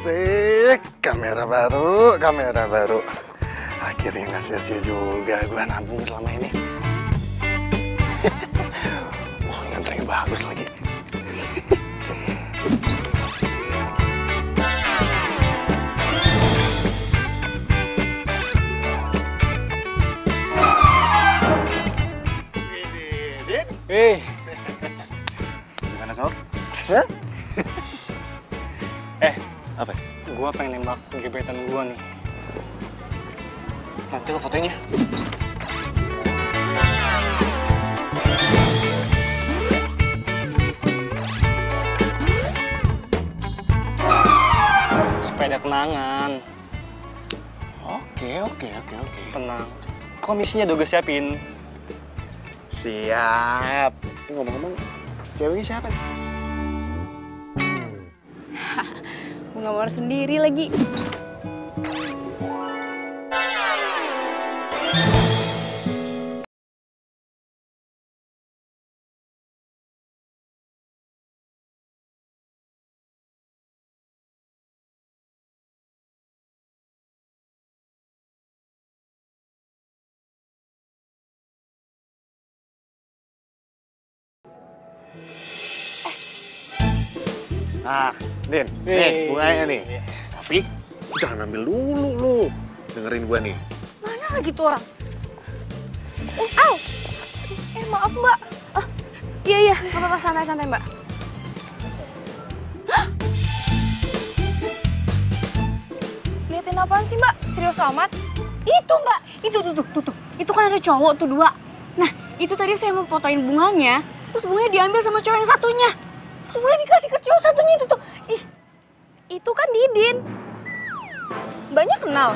Asik, kamera baru. Akhirnya nggak sia-sia juga gue nabung selama ini. Wah, lensa yang bagus lagi. Gimana, Sob? Hah? Apa? Gua pengen nembak gebetan gua nih. Nanti lo fotonya. Supaya ada kenangan. Oke. Tenang. Komisinya udah gue siapin. Siap. Ngomong-ngomong, ceweknya siapa nih? Bunga mawar sendiri lagi. Nah, Din, nih bunganya nih. Tapi jangan ambil dulu lu. Dengerin gua nih. Mana lagi tuh orang? Au! Maaf mbak. Iya, nggak apa-apa, santai mbak. Liatin apaan sih mbak? Serius amat? Itu mbak, itu tuh. Itu kan ada cowok tuh 2. Nah, itu tadi saya mau fotoin bunganya, terus bunganya diambil sama cowok yang satunya. Terus bunganya dikasih ke cowok satunya itu tuh. Ih, itu kan Didin. Mbaknya kenal?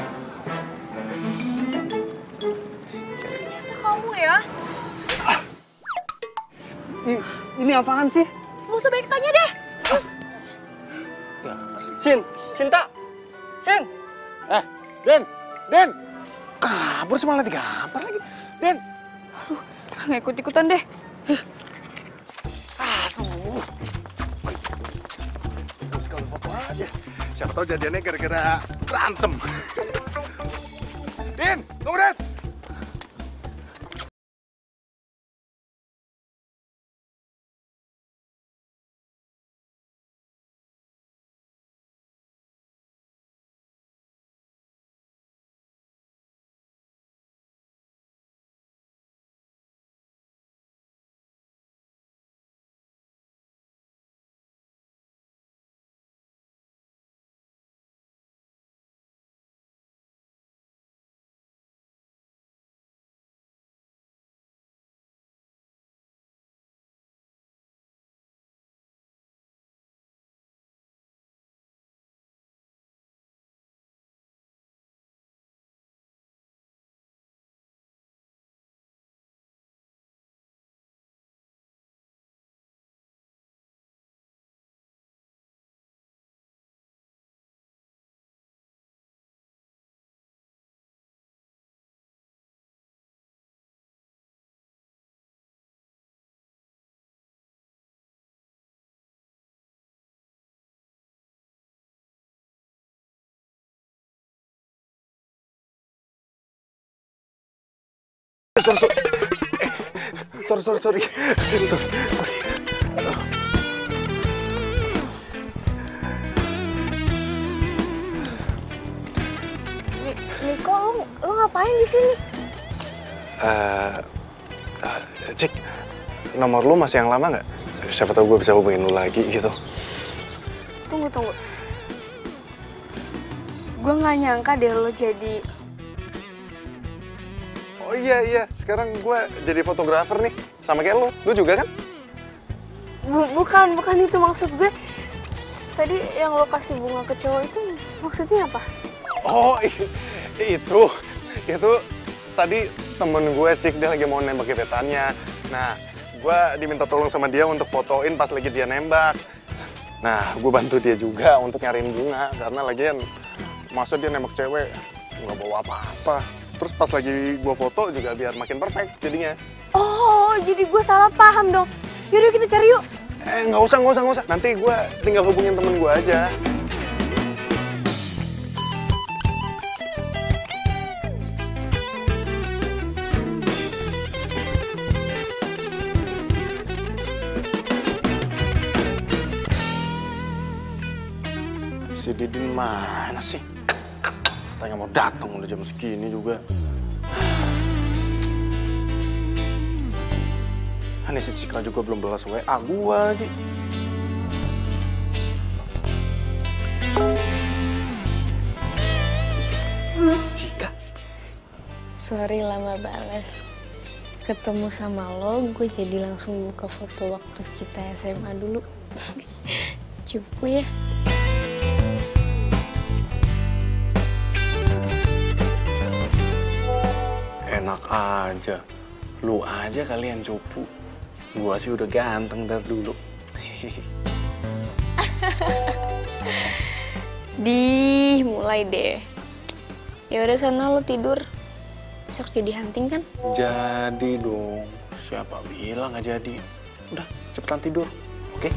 Ternyata kamu ya? Ini apaan sih? Nggak usah banyak tanya deh. Cinta. Din! Kabur sih, malah digampar lagi. Din! Aduh, nggak ikut-ikutan deh. Aduh. Terus kalau foto aja. Siapa tahu jadiannya gara-gara berantem. Din! Tunggu, Din! Sorry. Niko, lu ngapain di sini? Cik, nomor lu masih yang lama nggak? Siapa tahu gue bisa hubungin lu lagi gitu. Tunggu. Gue nggak nyangka deh lo jadi... Oh iya, sekarang gue jadi fotografer nih, sama kayak lu. Lu juga kan? Bukan itu maksud gue. Tadi yang lo kasih bunga ke cowok itu maksudnya apa? Oh, itu tadi temen gue, Cik, dia lagi mau nembak gebetannya. Nah, gue diminta tolong sama dia untuk fotoin pas lagi dia nembak. Nah, gue bantu dia juga untuk nyariin bunga, karena lagian masa dia nembak cewek nggak bawa apa-apa. Terus pas lagi gue foto juga biar makin perfect jadinya. Oh, jadi gue salah paham dong. Yaudah kita cari yuk. Nggak usah. Nanti gue tinggal hubungin temen gue aja. Si Didin mana sih? Katanya mau datang udah jam segini juga. Ini si Cika juga belum balas WA gua lagi. Cika. Sorry lama balas. Ketemu sama lo, gue jadi langsung buka foto waktu kita SMA dulu. Cupu ya. Enak aja. Lu aja kalian cupu. Gua sih udah ganteng dari dulu. Mulai deh. Ya udah sana lo tidur. Besok jadi hunting kan? Jadi dong. Siapa bilang nggak jadi? Udah, cepetan tidur. Oke?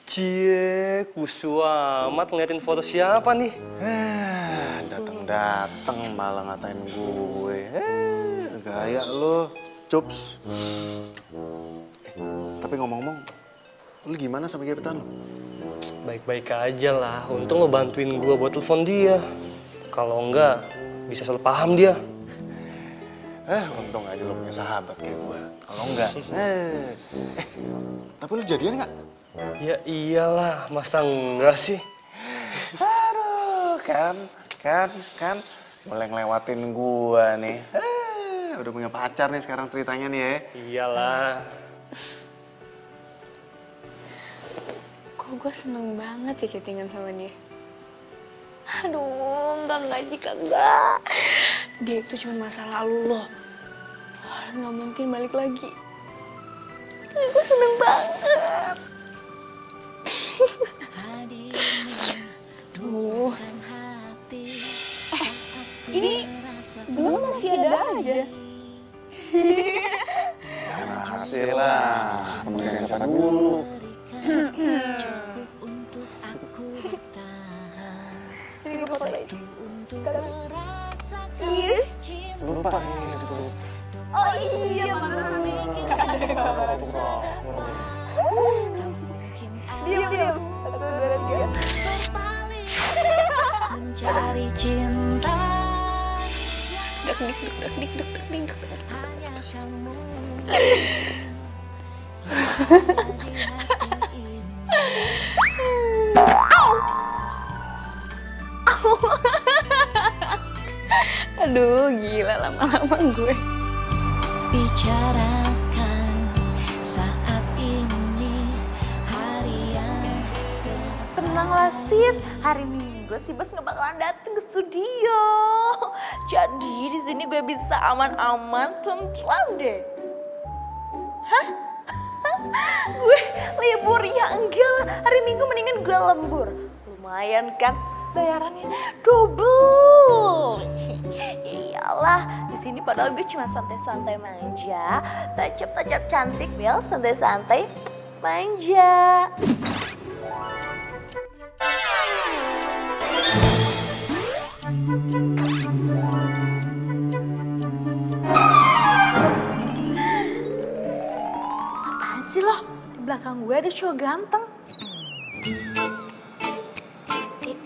Cie, kusu amat ngeliatin foto siapa nih? Dateng malah ngatain gue. Gaya lo, Cups. Tapi ngomong-ngomong, lu gimana sama gebetan lo? Baik-baik aja lah, untung lo bantuin gue buat telepon dia. Kalau enggak, bisa salah paham dia. Untung aja lo punya sahabat kayak gue. Kalau enggak, tapi lu jadian nggak? Ya iyalah, masa enggak sih? Aduh, kan, mulai ngelewatin gua nih. Udah punya pacar nih sekarang ceritanya nih ya. Iyalah. Kok gue seneng banget ya chattingan sama dia. Aduh, enggak Cika, enggak. Dia itu cuma masa lalu loh. Nggak mungkin balik lagi. Tapi gue seneng banget. Duh. Ini belum masih ada aja. Masih lah, temen siapa dulu. Sini foto lagi. Iya. Lupa. Oh iya, bener. Diam. 1, 2, 3. Mencari cinta. Dik. Hanya kamu. Aduh, gila lama-lama gue. Bicarakan saat ini hari yang Tenanglah sis, hari Minggu si Bos nggak bakalan dateng ke studio. Jadi di sini gue bisa aman-aman tentram deh. Hah? Gue libur ya enggak lah, hari Minggu mendingan gue lembur. Lumayan kan bayarannya double. Iyalah, di sini padahal gue cuma santai-santai manja, tajap-tajap cantik, Bel, santai-santai manja. Apaan sih lo? Di belakang gue ada cowok ganteng.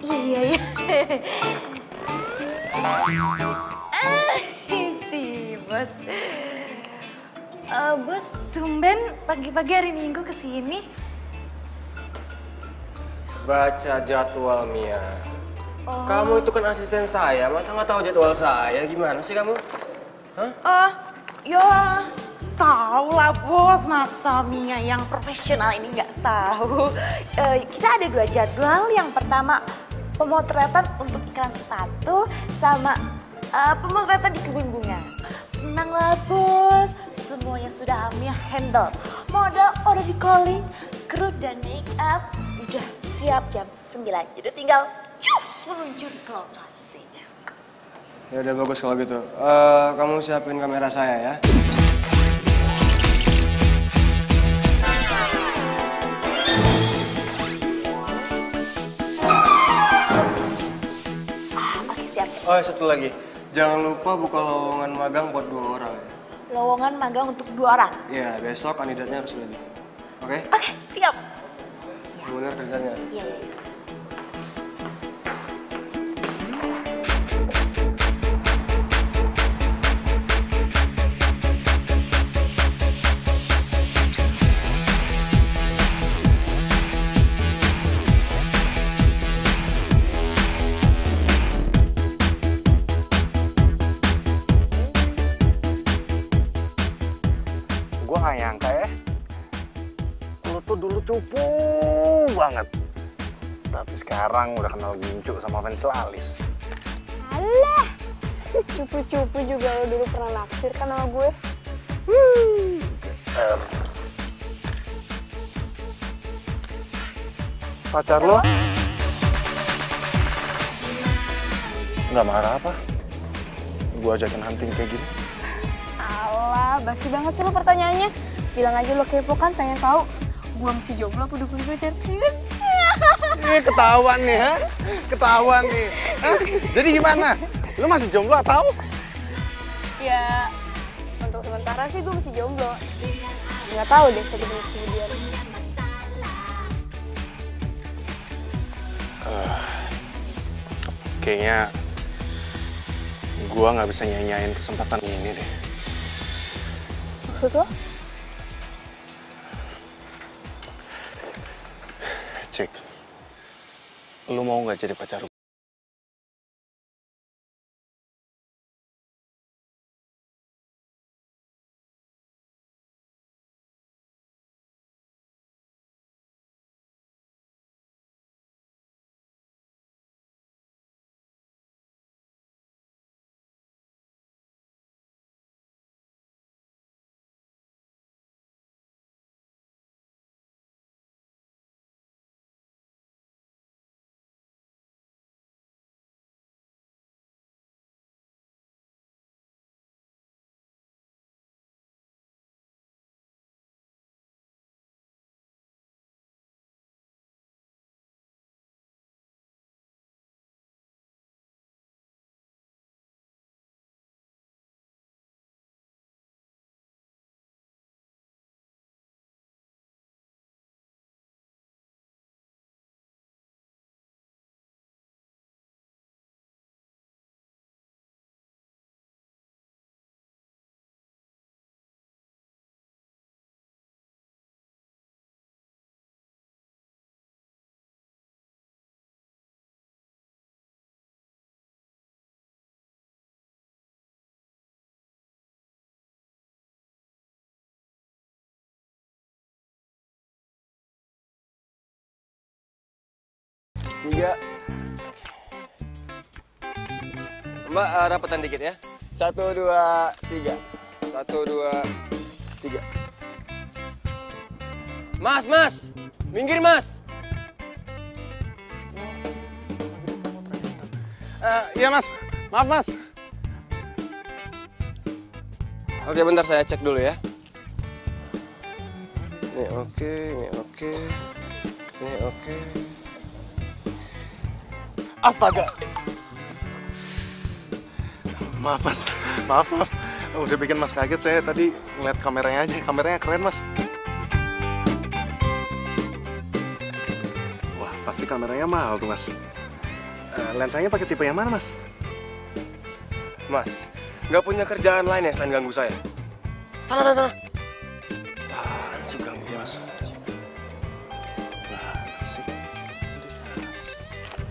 Iya. Si Bos. Bos, tumben pagi-pagi hari Minggu kesini. Baca jadwal, Mia. Kamu itu kan asisten saya, masa nggak tahu jadwal saya? Gimana sih kamu? Hah? Ya Tahu lah bos, masa Mia yang profesional ini nggak tahu. Kita ada 2 jadwal. Yang pertama pemotretan untuk iklan sepatu sama pemotretan di kebun bunga. Tenanglah bos, semuanya sudah Mia handle. Model udah di calling, kru dan make up udah siap jam 9. Jadi tinggal cus meluncur ke lokasi. Ya udah bagus kalau gitu. Kamu siapin kamera saya ya. Oke siap. Oh, satu lagi. Jangan lupa buka lowongan magang buat 2 orang ya. Lowongan magang untuk 2 orang. Iya, besok kandidatnya harus ready. Oke? Oke, siap. Bener kerjanya. Iya, iya. Gue gak nyangka ya, lu tuh dulu cupu banget. Tapi sekarang udah kenal gincu sama fans Lalis. Alah, cupu-cupu juga lo dulu pernah naksir kan sama gue. Pacar lo? Nggak marah apa? Gue ajakin hunting kayak gini. Alah, basi banget sih lo pertanyaannya. Bilang aja lo kepo kan, pengen tahu gue masih jomblo apa udah punya pacar. Ini ketahuan nih, ha? Ketahuan nih. Hah? Jadi gimana? Lu masih jomblo atau? Ya, untuk sementara sih gue masih jomblo. Nggak tahu deh 1 menit kemudian. Kayaknya gue nggak bisa nyanyain kesempatan ini deh. Maksud lo? Cik, lu mau nggak jadi pacar? Tiga. Mbak, rapetan dikit ya. 1, 2, 3. 1, 2, 3. Mas! Minggir, Mas! Iya, Mas. Maaf, Mas. Oke, bentar saya cek dulu ya. Ini oke, ini oke. Ini oke. Astaga! Maaf, Mas. Maaf. Udah bikin Mas kaget. Saya tadi ngeliat kameranya aja. Kameranya keren, Mas. Wah, pasti kameranya mahal tuh, Mas. Lensanya pakai tipe yang mana, Mas? Mas, nggak punya kerjaan lain ya selain ganggu saya? Sana. Apaan sih ganggu, Mas?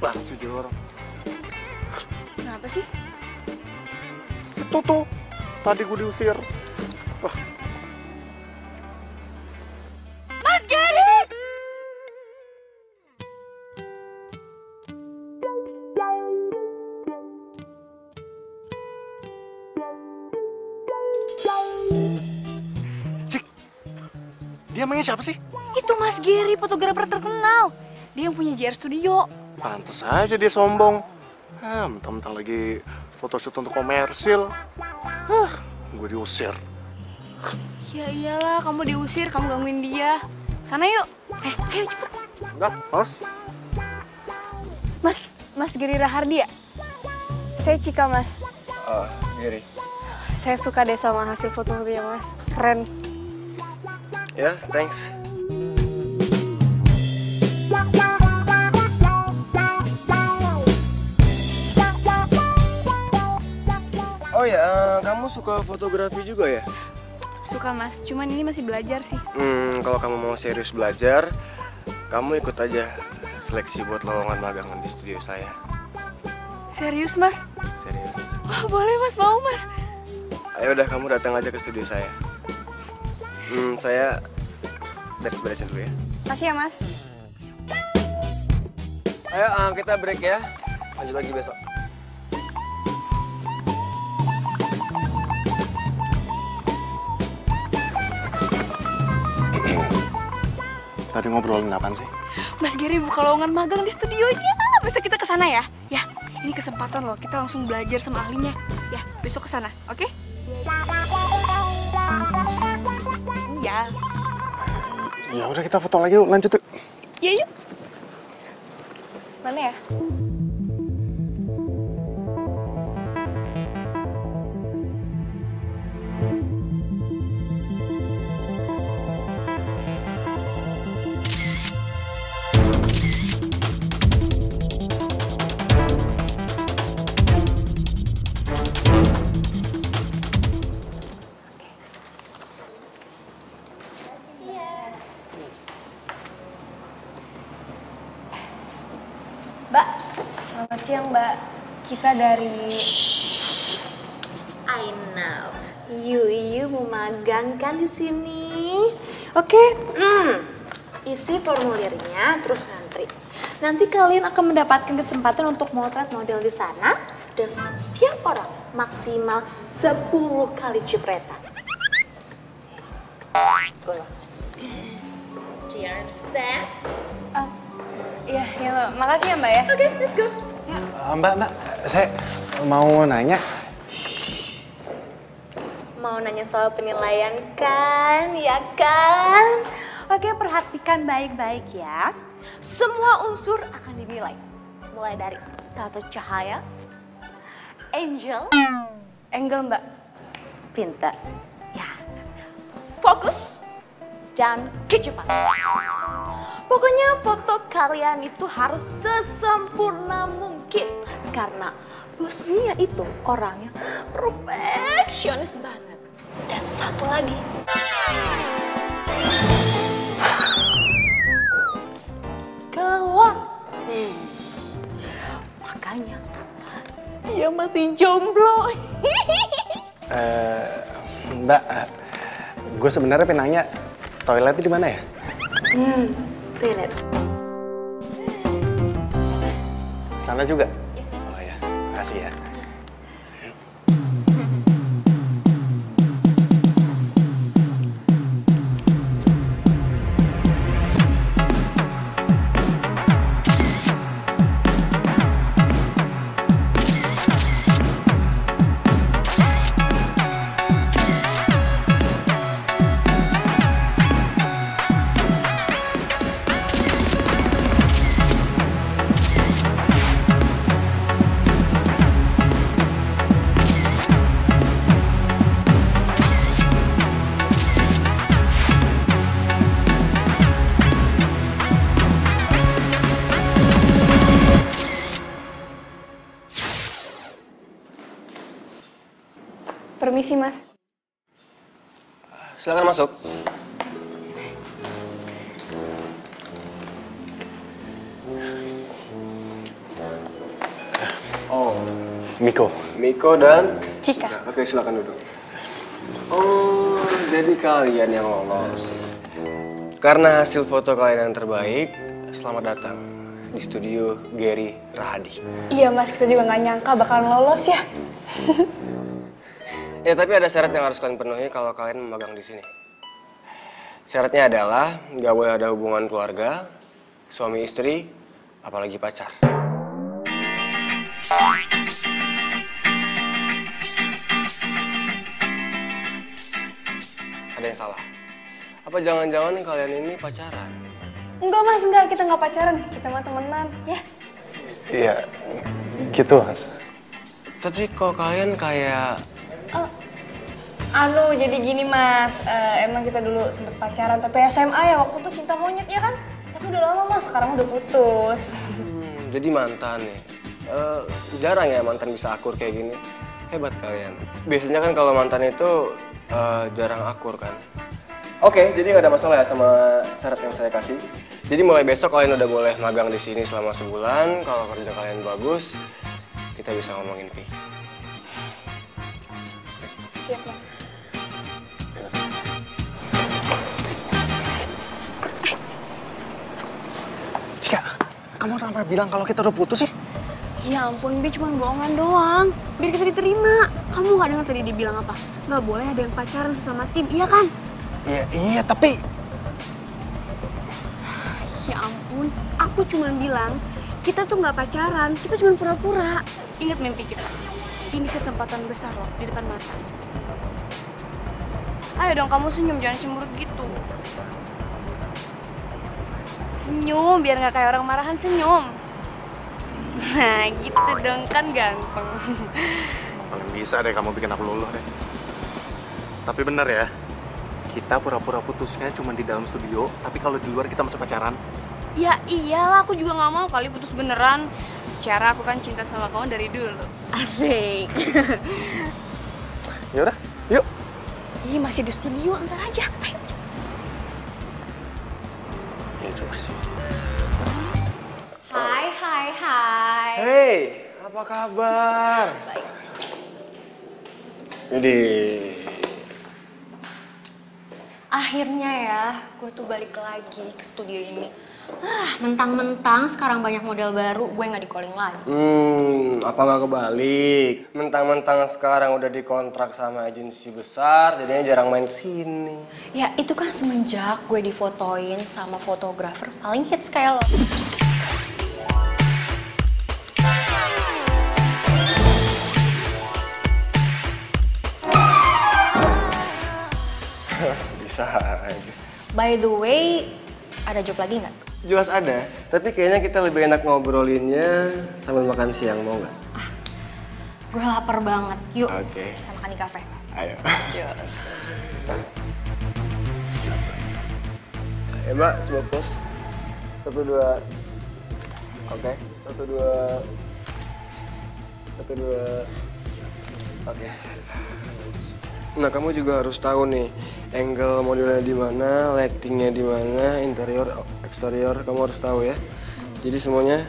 Banget sih dia orang. Kenapa sih? Itu tuh, tadi gue diusir. Wah, Cik, dia emangnya siapa sih? Itu Mas Gary, fotografer terkenal. Dia yang punya JR Studio. Pantes aja dia sombong. Mentang-mentang lagi photoshoot untuk komersil. Gue diusir. Ya iyalah, kamu diusir, kamu gangguin dia. Sana yuk. Ayo cepet. Enggak, Mas. Mas Gary Rahardi ya? Saya Cika, Mas. Oh, Gary. Saya suka deh sama hasil foto-fotonya, Mas. Keren. Ya, thanks. Oh ya, kamu suka fotografi juga ya? Suka, Mas. Cuman ini masih belajar sih. Kalau kamu mau serius belajar, kamu ikut aja seleksi buat lowongan magang di studio saya. Serius, Mas? Serius. Wah, boleh, Mas. Mau, Mas. Ayo udah, kamu datang aja ke studio saya. Saya beres-beresin dulu ya. Makasih ya, Mas. Ayo, kita break ya. Lanjut lagi besok. Tadi ngobrolin apaan sih? Mas Gary buka lowongan magang di studionya. Besok kita ke sana ya. Ya, ini kesempatan loh. Kita langsung belajar sama ahlinya. Ya, besok ke sana, oke? Ya. Ya udah kita foto lagi yuk, lanjut yuk. Ya, yuk. Mana ya? Mbak, selamat siang Mbak. Kita dari... I know. You mau magang kan di sini? Oke. Isi formulirnya terus ngantri. Nanti kalian akan mendapatkan kesempatan untuk motret model di sana dan setiap orang maksimal 10 kali cipratan. Do you understand? Iya, Mbak. Makasih ya Mbak ya. Oke, let's go. Mbak, saya mau nanya. Mau nanya soal penilaian kan, ya kan? Oke, perhatikan baik-baik ya. Semua unsur akan dinilai. Mulai dari tata cahaya, angel, Mbak. pintar, ya, fokus, dan kecepatan. Pokoknya foto kalian itu harus sesempurna mungkin. Karena Bos Mia itu orangnya perfeksionis banget. Dan satu lagi. Galak. Makanya dia masih jomblo. Mbak, gue sebenarnya pengen nanya, toiletnya di mana ya? Toilet. Sana juga? Oh ya, makasih ya. Permisi, Mas. Silakan masuk. Oh, Miko. Miko dan Cika. Oke, silakan duduk. Oh, jadi kalian yang lolos. Karena hasil foto kalian yang terbaik, selamat datang di studio Gary Rahadi. Iya, Mas. Kita juga nggak nyangka bakalan lolos ya. Ya tapi ada syarat yang harus kalian penuhi kalau kalian memegang di sini. Syaratnya adalah nggak boleh ada hubungan keluarga, suami istri, apalagi pacar. Ada yang salah? Apa jangan-jangan kalian ini pacaran? Enggak mas, enggak, kita nggak pacaran, kita mah temenan, ya. Iya, gitu Mas. Tapi kok kalian kayak... Jadi gini mas, emang kita dulu sempet pacaran, tapi SMA ya, waktu itu cinta monyet ya kan? Tapi udah lama mas, sekarang udah putus. Jadi mantan nih. Jarang ya mantan bisa akur kayak gini. Hebat kalian. Biasanya kan kalau mantan itu jarang akur kan. Oke, jadi nggak ada masalah ya sama syarat yang saya kasih. Jadi mulai besok kalian udah boleh magang di sini selama sebulan. Kalau kerja kalian bagus, kita bisa ngomongin fee. Siap mas. Cika, kamu kenapa bilang kalau kita udah putus sih? Ya ampun, Bi cuma bohongan doang. Biar kita diterima. Kamu gak dengar tadi dia bilang apa? Gak boleh ada yang pacaran sesama tim, iya kan? Iya, tapi... Ya ampun, aku cuma bilang kita tuh gak pacaran, kita cuma pura-pura. Ingat mimpi kita. Ini kesempatan besar loh di depan mata. Ayo dong kamu senyum, jangan cemberut gitu. Senyum, biar gak kayak orang marahan, senyum. Nah gitu dong, kan ganteng. Paling bisa deh kamu bikin aku luluh deh. Tapi bener ya, kita pura-pura putusnya cuma di dalam studio, tapi kalau di luar kita masih pacaran. Ya iyalah, aku juga gak mau kali putus beneran. Secara aku kan cinta sama kamu dari dulu. Asik. Yaudah, yuk. Ih, masih di studio, ntar aja. Ayo. Ya juga sih. Hai. Hey, apa kabar? Baik. Jadi... Akhirnya ya, gue tuh balik lagi ke studio ini. Mentang-mentang sekarang banyak model baru, gue nggak di-calling lagi. Apa nggak kebalik? Mentang-mentang sekarang udah dikontrak sama agensi besar, jadinya jarang main kesini. Ya itu kan semenjak gue difotoin sama fotografer paling hits kayak lo. Bisa aja. By the way, ada job lagi nggak? Jelas ada, tapi kayaknya kita lebih enak ngobrolinnya sambil makan siang, mau nggak? Gue lapar banget. Yuk, Oke. kita makan di kafe. Ayo. Cheers. Ya mbak, coba pause. 1, 2. Oke, 1, 2. 1, 2. Oke. Nah, kamu juga harus tahu nih, angle modelnya di mana, lightingnya di mana, interior, eksterior, kamu harus tahu ya. Jadi semuanya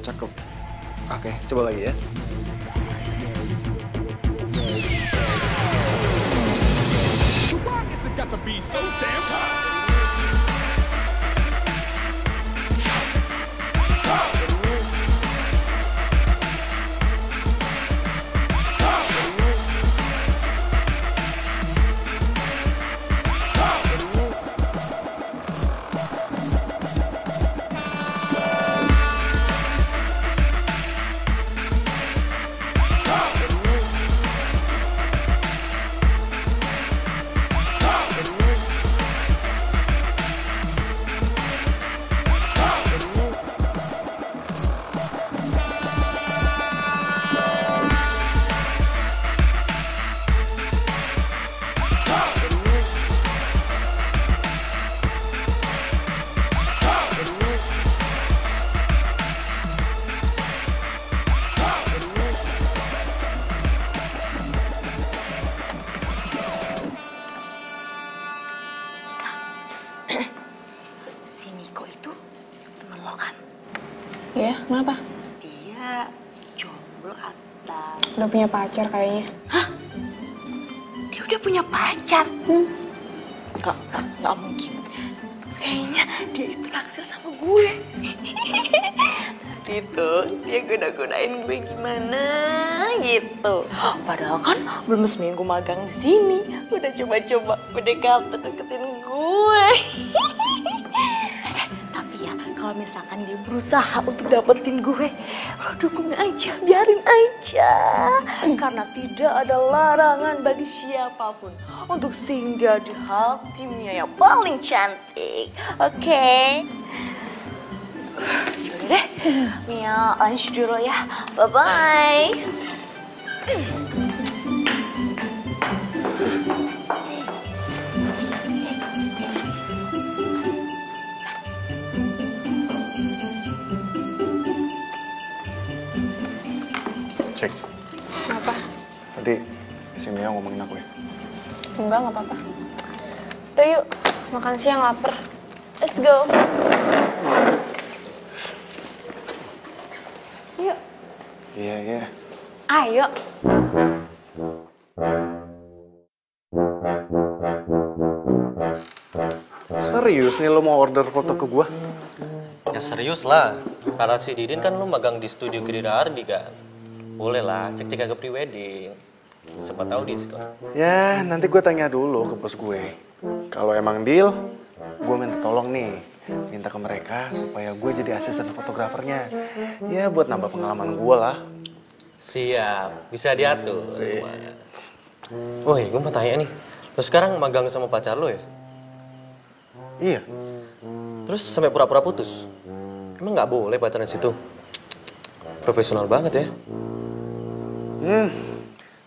cakep. Oke, coba lagi ya. Si Niko itu temen lo kan? Ya, kenapa? Dia jomblo atau... Udah punya pacar kayaknya. Dia udah punya pacar? Gak mungkin. Kayaknya dia itu naksir sama gue. Tapi gitu, dia goda-godain gue gimana gitu. Padahal kan belum seminggu magang di sini, udah coba-coba deketin gue. Tapi ya, kalau misalkan dia berusaha untuk dapetin gue, lo dukung aja, biarin aja. Karena tidak ada larangan bagi siapapun untuk singgah di hatinya yang paling cantik. Oke? Yaudah deh, Mia lunch dulu ya. Bye-bye. Cek. Kenapa? Tadi si Mia ngomongin aku ya. Enggak, nggak apa-apa. Udah yuk, makan siang lapar. Let's go. Yuk. Iya, iya. Ayo. Serius nih lo mau order foto ke gua? Ya serius lah, karena si Didin kan lu magang di studio Gerida Ardi kan. Boleh lah, cek-cek agak pre-wedding. Siapa tahu diskon. Ya, nanti gue tanya dulu ke bos gue. Kalau emang deal, gue minta tolong nih. Minta ke mereka supaya gue jadi asisten fotografernya. Ya, buat nambah pengalaman gue lah. Siap, bisa diatur. Woi, gue mau tanya nih. Lo sekarang magang sama pacar lo ya? Iya. Terus sampai pura-pura putus? Emang nggak boleh pacaran situ? Profesional banget ya.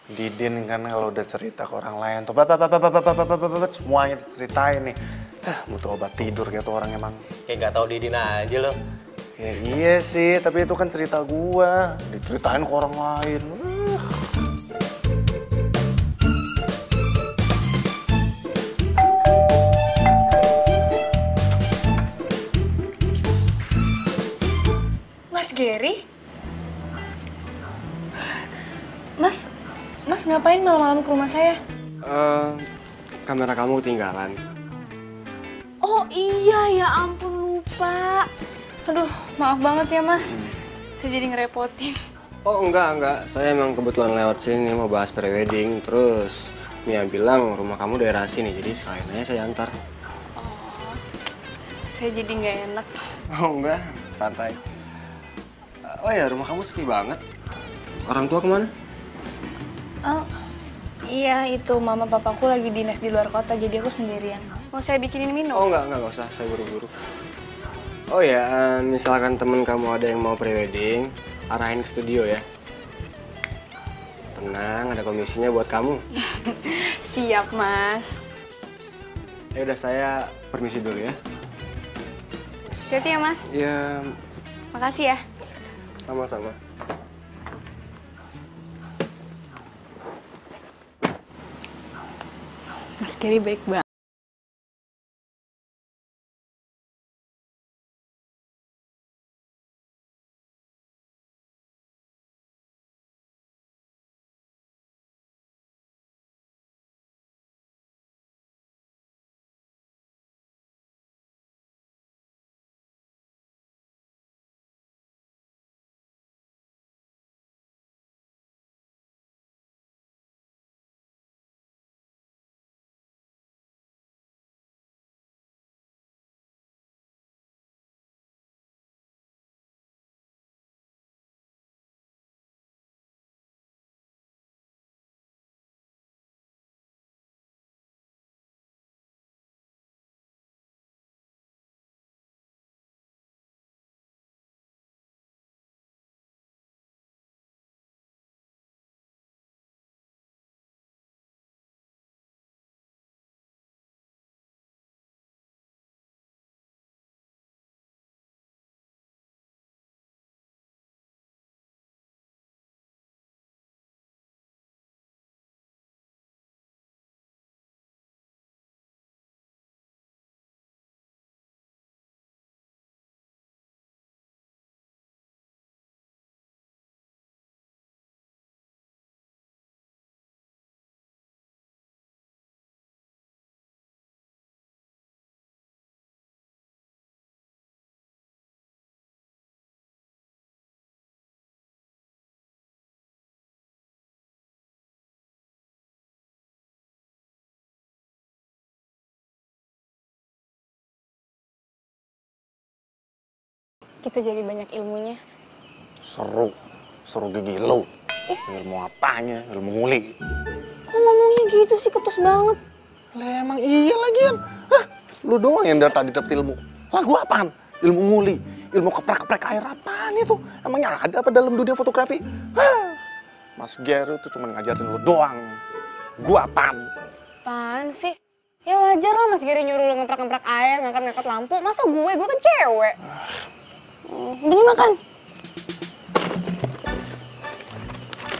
Didin kan kalau udah cerita ke orang lain tuh, semuanya diceritain nih. Butuh obat tidur gitu orang emang. Kayak nggak tahu Didin aja lo. Ya iya sih, tapi itu kan cerita gua, diceritain ke orang lain. Mas Gary? Mas ngapain malam-malam ke rumah saya? Kamera kamu ketinggalan. Oh iya, ya ampun lupa. Aduh, maaf banget ya mas. Saya jadi ngerepotin. Oh enggak. Saya emang kebetulan lewat sini mau bahas prewedding. Terus Mia bilang rumah kamu daerah sini, jadi sekalian aja saya antar. Oh, saya jadi nggak enak. Oh enggak, santai. Oh ya, rumah kamu sepi banget. Orang tua kemana? Oh, iya itu mama papaku lagi dinas di luar kota, jadi aku sendirian. Mau saya bikinin minum? Oh enggak usah, saya buru-buru. Oh ya, misalkan temen kamu ada yang mau prewedding, arahin ke studio ya. Tenang, ada komisinya buat kamu. Siap mas. Ya udah, saya permisi dulu ya. Hati-hati ya mas. Ya, Makasih ya. sama-sama. Mas Gary baik banget. Kita jadi banyak ilmunya. Seru gigi lo. Ilmu apanya? Ilmu nguli. Kok ngomongnya gitu sih, ketus banget. Lah emang iya lagian. Hah, lu doang yang dari tadi dapet ilmu. Lah gua apaan? Ilmu nguli, ilmu keprek-keprek air apaan itu? Emangnya ada apa dalam dunia fotografi? Hah, Mas Gary tuh cuma ngajarin lu doang. Gua apaan? Apaan sih? Ya wajar lah Mas Gary nyuruh lo ngeprak-ngeprak air, ngangkat-ngangkat lampu. Masa gue kan cewek. Gini makan.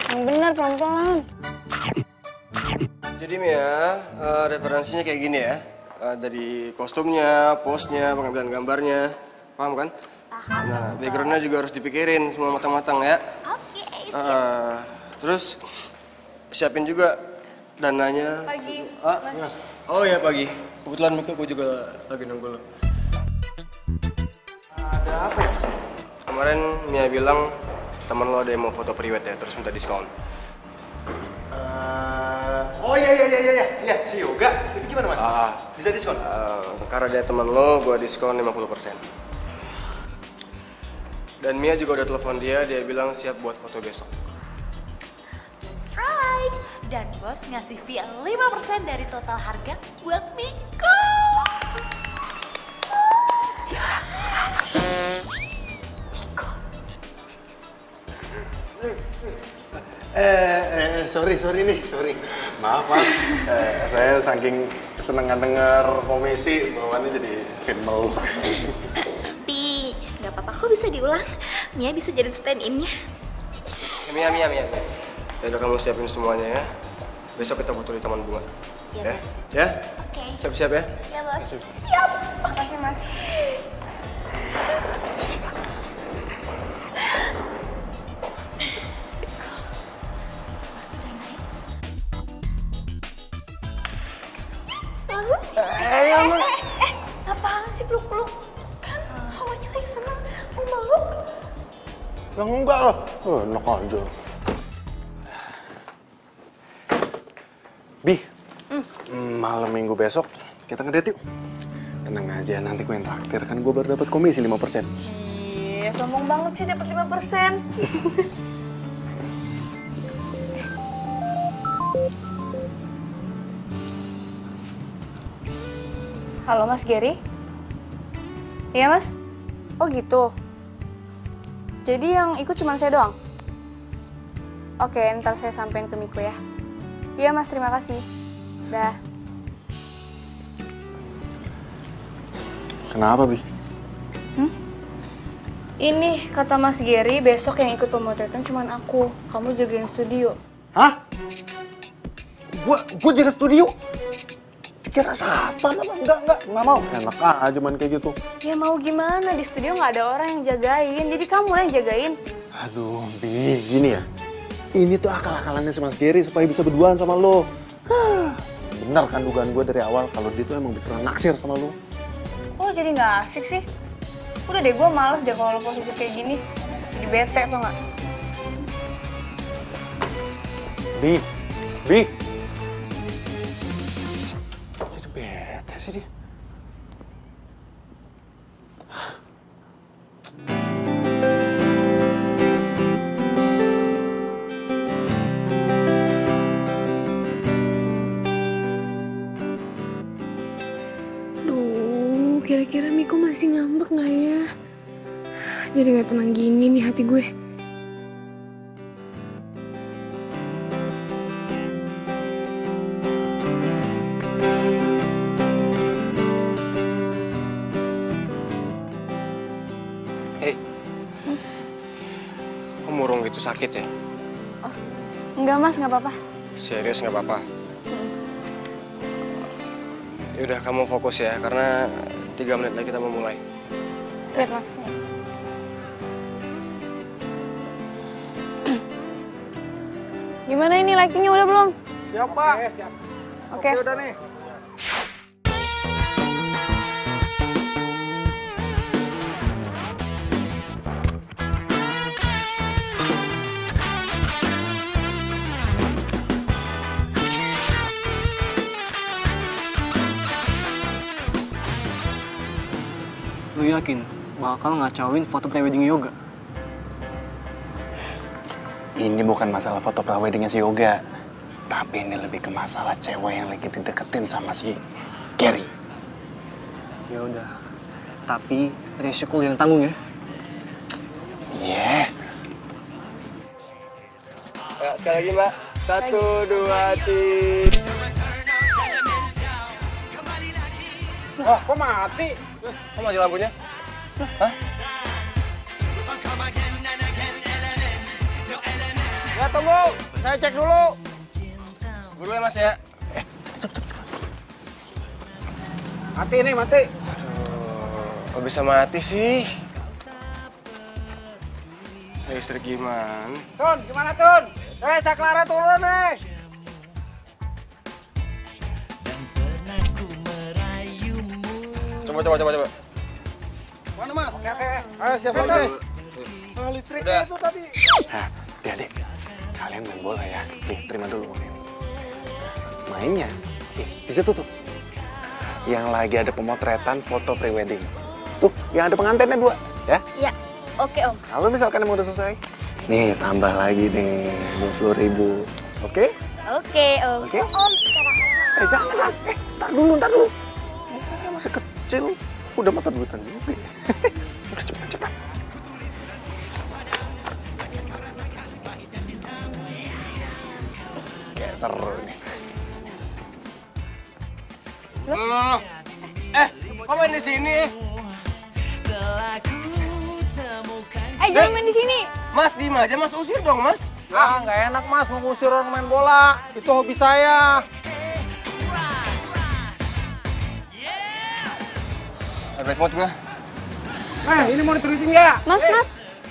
Yang benar pelan-pelan. Jadi Mia, referensinya kayak gini ya. Dari kostumnya, pose-nya, pengambilan gambarnya. Paham kan? Nah, background-nya juga harus dipikirin semua matang-matang ya. Oke. Terus siapin juga dananya. Pagi, Mas. Oh ya pagi. Kebetulan Mika gue juga lagi nunggu lo. Ada apa ya Mas? Kemarin Mia bilang teman lo ada yang mau foto priwet ya, terus minta diskon. Oh iya, si Yoga. Itu gimana Mas? Bisa diskon? Karena dia teman lo, gue diskon 50%. Dan Mia juga udah telepon dia bilang siap buat foto besok. That's right. Dan bos ngasih fee 5% dari total harga buat Miko. Sorry. Maaf, Pak. Saya saking kesenangan denger komisi, bawaannya jadi makin meluk. Tapi nggak apa-apa, kok bisa diulang. Mia bisa jadi stand-in-nya. Mia. Ya udah kamu siapin semuanya ya. Besok kita foto di Taman Bunga. Iya, Mas. Ya? Oke. Siap-siap ya? Ya, Bos. Siap. Makasih Mas. Bos udah naik. Apaan sih peluk-peluk? Kan hawanya lagi seneng. Mau meluk. Ya enggak lah. Enak aja. Bi, malam minggu besok kita ngedate yuk. Tenang aja, nanti gue yang traktir. Kan gue baru dapat komisi 5%. Cie, sombong banget sih dapat 5%. Halo Mas Gary? Iya Mas? Oh gitu? Jadi yang ikut cuma saya doang? Oke, ntar saya sampein ke Miko ya. Iya Mas, terima kasih. Dah. Kenapa, Bi? Ini kata Mas Gary, besok yang ikut pemotretan cuma aku. Kamu jagain studio. Hah? Gue jaga studio? Kira siapa? Enggak mau. Enak aja main kayak gitu. Ya mau gimana, di studio nggak ada orang yang jagain. Jadi kamu lah yang jagain. Aduh, Bi, gini ya. Ini tuh akal-akalannya si Mas Gary supaya bisa berduaan sama lo. Bener kan dugaan gue dari awal kalau dia tuh emang beneran naksir sama lo. Kok lo jadi nggak asik sih? Udah deh, gue males deh kalau lo posisi kayak gini. Jadi bete tau nggak? Bi. Jadi bete sih dia. Kira-kira Miko masih ngambek nggak ya? Jadi nggak tenang gini nih hati gue. Hei, kok murung gitu sakit ya? Oh, enggak Mas, nggak apa-apa. Serius nggak apa-apa? Yaudah kamu fokus ya, karena 3 menit lagi kita mau mulai. Siap Mas. Gimana ini lightingnya udah belum? Siap, Pak. Siap. Oke. Udah nih. Lu yakin bakal ngacauin foto prewedding Yoga. Ini bukan masalah foto preweddingnya si Yoga, tapi ini lebih ke masalah cewek yang lagi dideketin sama si Gary. Ya udah, tapi resiko yang tanggung ya. Iya. Ya, sekali lagi Mbak. 1, 2, 3. Wah, kok mati? Kok mati lampunya? Hah? Ya tunggu, saya cek dulu. Buru ya Mas ya. Mati nih, mati. Aduh, kok bisa mati sih? Listrik gimana? Tun, gimana Tun? Saklara turun nih. Coba. Mana Mas? Ayo siapa lagi? Listriknya itu tadi. Nah, adik, kalian main bola ya. Nih, terima dulu uang ini. Mainnya, di situ tuh. Yang lagi ada pemotretan foto prewedding. Tuh, yang ada pengantinnya 2, ya? Iya, oke Om. Kalau misalkan emang udah selesai, nih tambah lagi nih 20.000. Oke? Oke Om. Oke? Om, Jangan. Tar dulu. Ini masih kecil. Udah mata duitan juga. Cepat. Kayak seru nih. Kok main di sini? jangan main di sini. Mas, diem aja, Mas. Usir dong, Mas. Ah, nggak enak, Mas. Mau ngusir orang main bola. Itu hobi saya. Bad mood gue. Ini mau diterusin ya? Mas.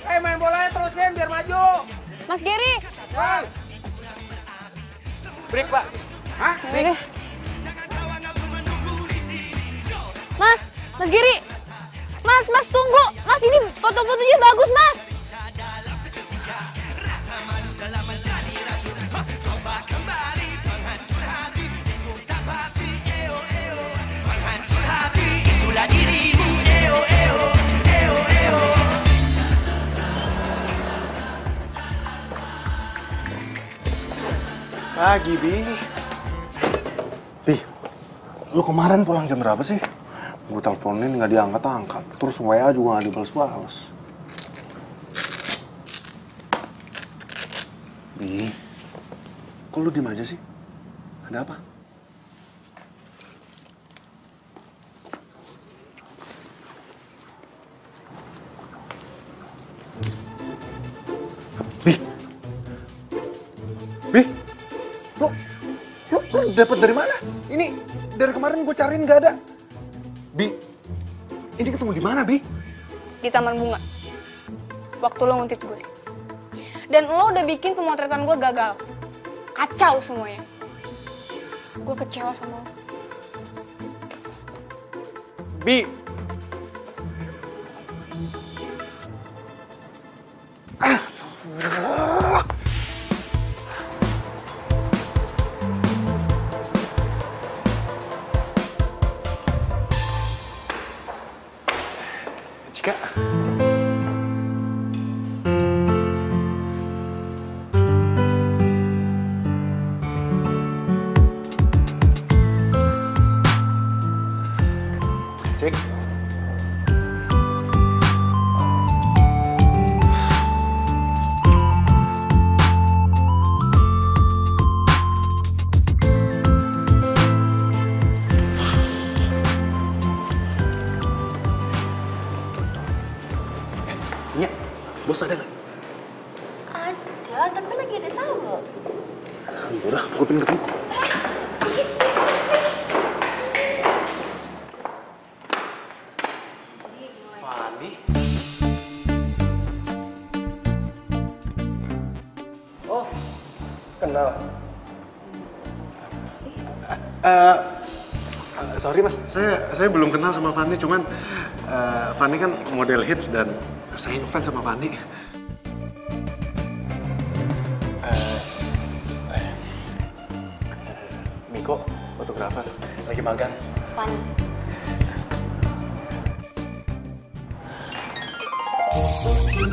Main bolanya terusin biar maju. Mas Gary. Break, Pak. Hah? Break. Mas Gary. Mas tunggu. Mas, ini foto-fotonya bagus, Mas. Pagi, Bi. Bi, lu kemarin pulang jam berapa sih? Gue teleponin nggak diangkat-angkat. Terus WA juga nggak dibales-bales. Bi, kok lu diem aja sih? Ada apa? Bi, lu dapat dari mana? Ini dari kemarin gue cariin nggak ada. Bi, ini ketemu di mana, Bi? Di Taman Bunga. Waktu lo nguntit gue. Dan lo udah bikin pemotretan gue gagal. Kacau semuanya. Gue kecewa sama lo. Bi. Cika. Cik. Iya, bos ada nggak? Ada, tapi lagi ada tamu. Udah, gue pengen ketemu. Fani? Oh, kenal. Sorry mas, saya belum kenal sama Fani, cuman Fani kan model hits dan saya ngefans sama Fani. Miko, fotografer, lagi magang. Fani. Bos,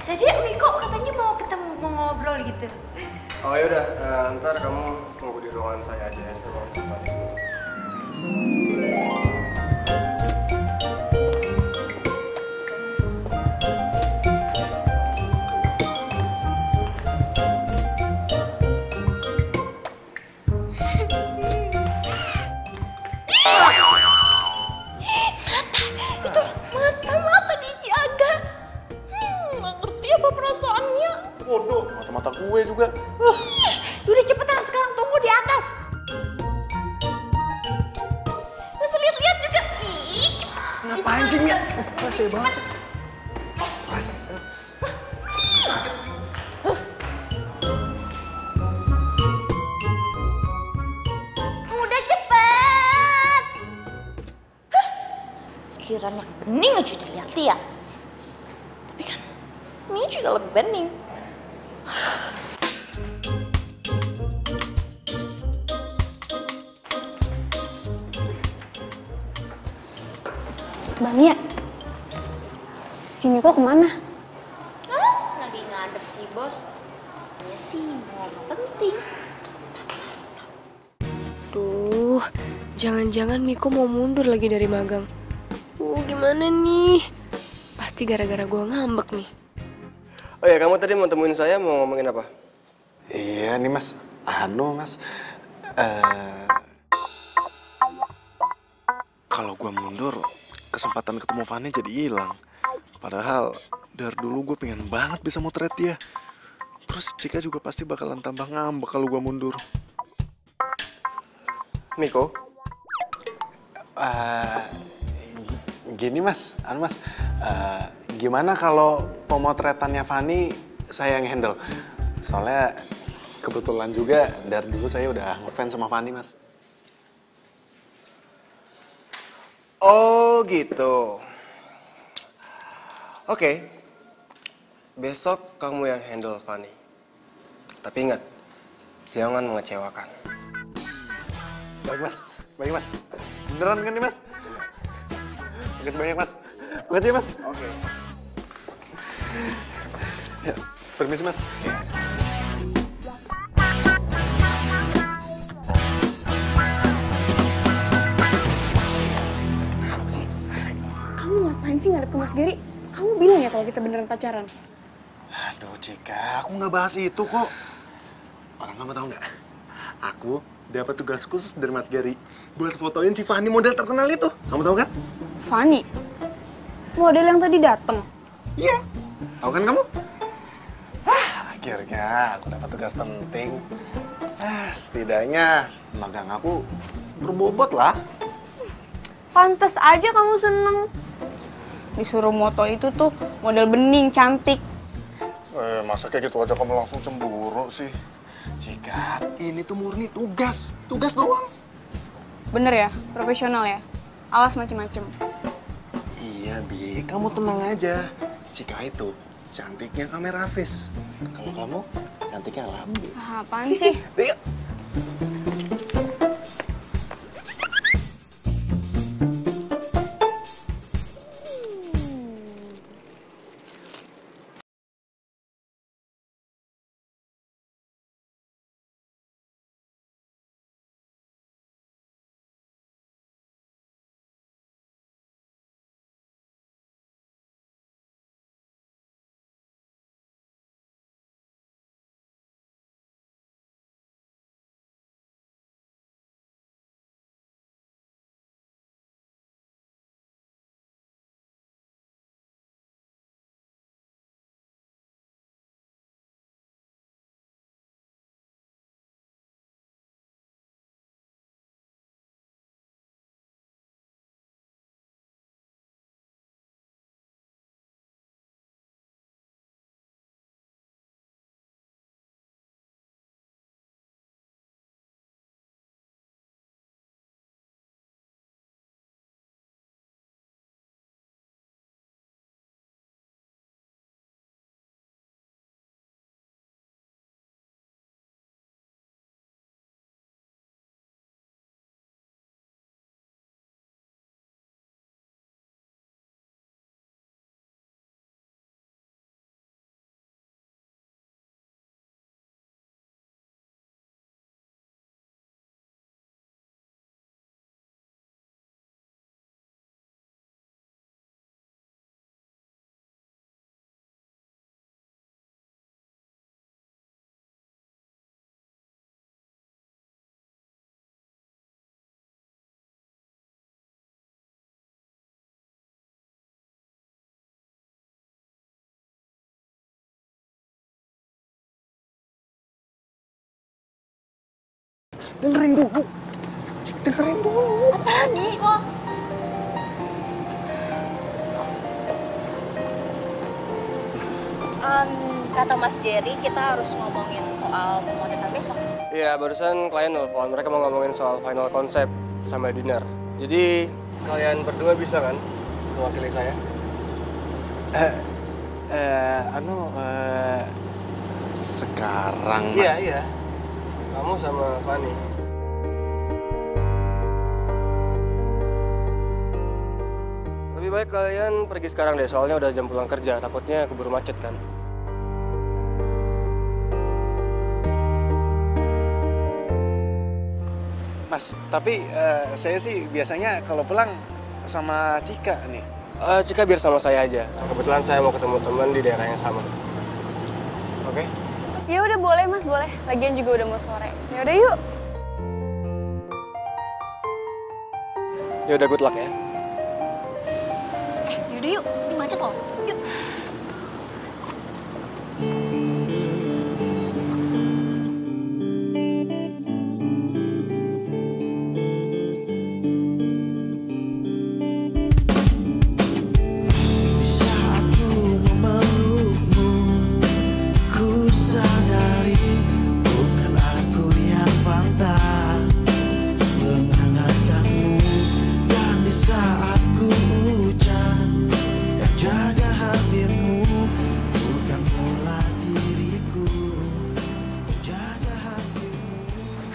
tadi Miko katanya mau ketemu, mau ngobrol gitu. Oh yaudah, ntar kamu tunggu di ruangan saya aja ya. Saya mau tempat di sini. Itu mata dijaga. Nggak ngerti apa perasaannya. Bodoh, mata-mata gue juga. Udah cepetan sekarang tunggu di atas. Terus lihat-lihat juga. Ih, Ngapain sih, Mia? Rese banget sih. udah cepet. Kiraan yang bening aja dilihat-lihat. Tapi kan ini juga lebih bening. Mbak Mia, si Miko kemana? Lagi ngadep sih, Bos. Ya sih, mau penting. Duh, jangan-jangan Miko mau mundur lagi dari magang. Gimana nih? Pasti gara-gara gue ngambek nih. Oh ya, kamu tadi mau temuin saya mau ngomongin apa? Iya nih mas, mas. Kalau gue mundur, kesempatan ketemu Fanny jadi hilang. Padahal dari dulu gue pengen banget bisa motret dia. Terus Cika juga pasti bakalan tambah ngambek kalau gue mundur. Miko? Gini mas, gimana kalau pemotretannya Fanny saya yang handle? Soalnya kebetulan juga dari dulu saya udah ngefans sama Fanny mas. Oh gitu. Oke. Besok kamu yang handle Fanny. Tapi ingat, jangan mengecewakan. Baik mas. Beneran kan nih mas? Makasih banyak mas. Makasih mas. Oke. Ya, permisi mas. Kamu ngapain sih ngadep ke Mas Gary? Kamu bilang ya kalau kita beneran pacaran? Aduh Cika, aku nggak bahas itu kok. Orang kamu tahu nggak? Aku dapat tugas khusus dari Mas Gary buat fotoin si Fanny model terkenal itu. Kamu tahu kan? Fanny? Model yang tadi dateng? Iya. Tahu kan kamu? Akhirnya aku dapat tugas penting. Setidaknya magang aku berbobot lah. Pantes aja kamu seneng. Disuruh moto itu tuh model bening, cantik. Masa kayak gitu aja kamu langsung cemburu sih? Jika ini tuh murni tugas. Tugas doang. Bener ya? Profesional ya? Awas macem-macem. Iya, Bi. Kamu tenang aja. Jika itu cantiknya kamera Hafiz. Kalau kamu cantiknya Lambi. Apaan sih? Iya. dengerin dulu. Cik, dengerin dulu. Apa lagi kok? Kata Mas Gary, kita harus ngomongin soal pemotretan besok. Iya, barusan klien nelfon. Mereka mau ngomongin soal final konsep sama dinner. Jadi, kalian berdua bisa kan mewakili saya? Sekarang Mas. Iya. Kamu sama Fanny. Lebih baik kalian pergi sekarang deh, soalnya udah jam pulang kerja. Takutnya keburu macet kan. Mas, tapi saya sih biasanya kalau pulang sama Cika nih. Cika biar sama saya aja. Kebetulan saya mau ketemu teman di daerah yang sama. Oke? Ya udah boleh Mas, boleh. Lagian juga udah mau sore. Ya udah yuk. Ya udah, good luck ya. Yaudah yuk, ini macet loh. Yuk.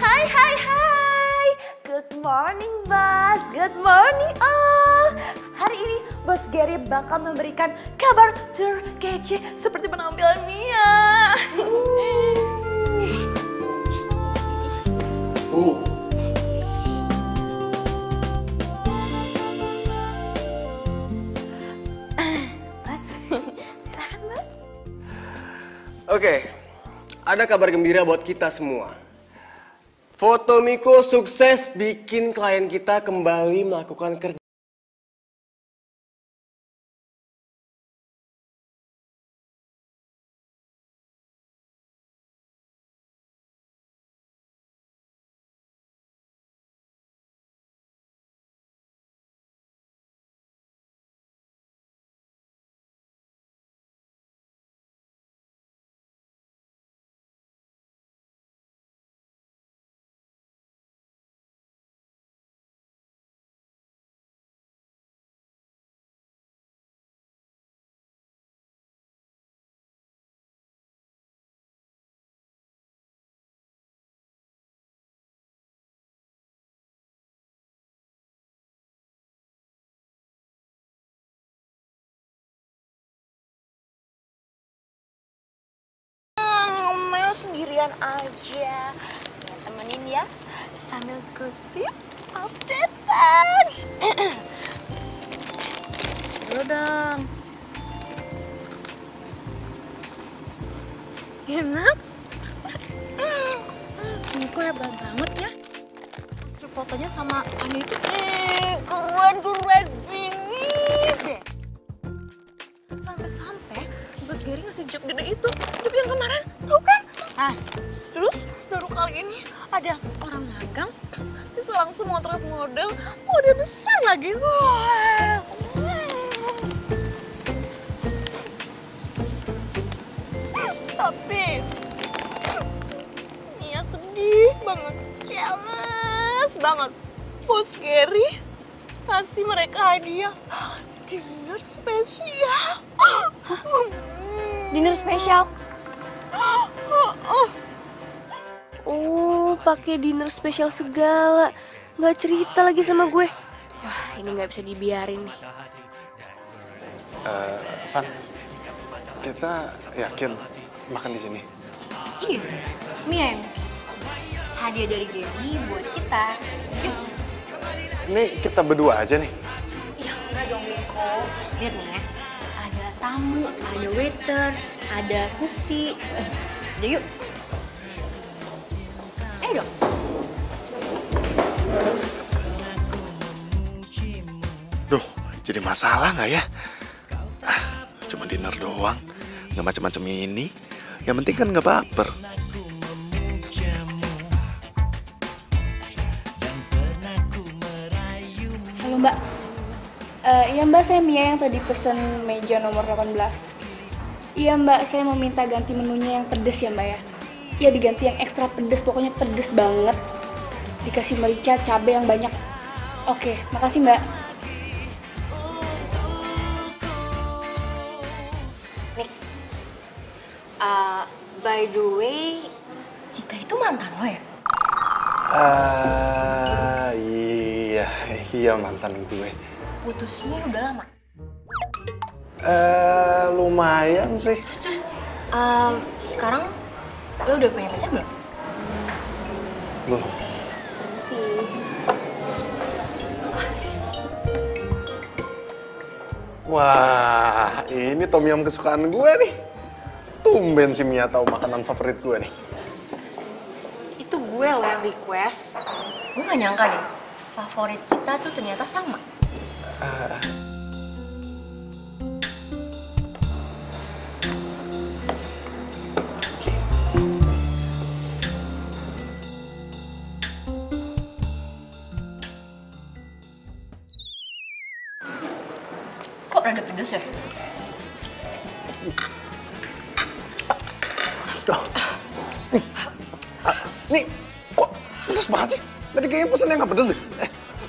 Hai. Good morning, Bos. Good morning, all. Hari ini Bos Gary bakal memberikan kabar terkece seperti penampilan Mia. Bos, silakan Bos. Oke, ada kabar gembira buat kita semua. Foto Miko sukses bikin klien kita kembali melakukan kerja. Sendirian aja. Temenin ya sambil gosip updatean. Dulu dong. Enak. Niko hebat banget ya. Hasil fotonya sama Ani itu keren bingit deh. Sampai-sampai Bos Gary ngasih job gede itu, job yang kemarin, tau kan? Nah, terus baru kali ini ada orang magang bisa langsung motret model besar lagi. Wah. Tapi Mia sedih banget, jealous banget. Bos Gary kasih mereka hadiah dinner spesial. Dinner spesial? Oh, pakai dinner spesial segala. Nggak cerita lagi sama gue. Wah, ini nggak bisa dibiarin nih. Van, kita yakin makan di sini? Iya, Mia yang bikin. Hadiah dari Gary buat kita. Yuk. Ini kita berdua aja nih? Ya enggak dong, Miko. Lihat nih ya. Ada tamu, ada waiters, ada kursi. Udah yuk. Dong. Duh, jadi masalah nggak ya? Cuma dinner doang, nggak macam-macam ini. Yang penting kan nggak baper. Mbak, iya Mbak, saya Mia yang tadi pesen meja nomor 18. Iya Mbak, saya mau minta ganti menunya yang pedes ya Mbak ya. Iya diganti yang ekstra pedes, pokoknya pedes banget. Dikasih merica, cabai yang banyak. Oke, makasih Mbak. Nik, by the way, Cika itu mantan lo ya? Iya mantan gue. Putusnya udah lama? Lumayan sih. Terus, sekarang lo udah punya pacar belum? Belum. Sih. Wah, ini tom yum kesukaan gue nih. Tumben si Mia tahu makanan favorit gue nih. Itu gue loh yang request. Gue gak nyangka deh, favorit kita tuh ternyata sama. Kok rada pedes ya? Nih, kok pedes banget sih? Tadi kayaknya pesannya nggak pedes sih.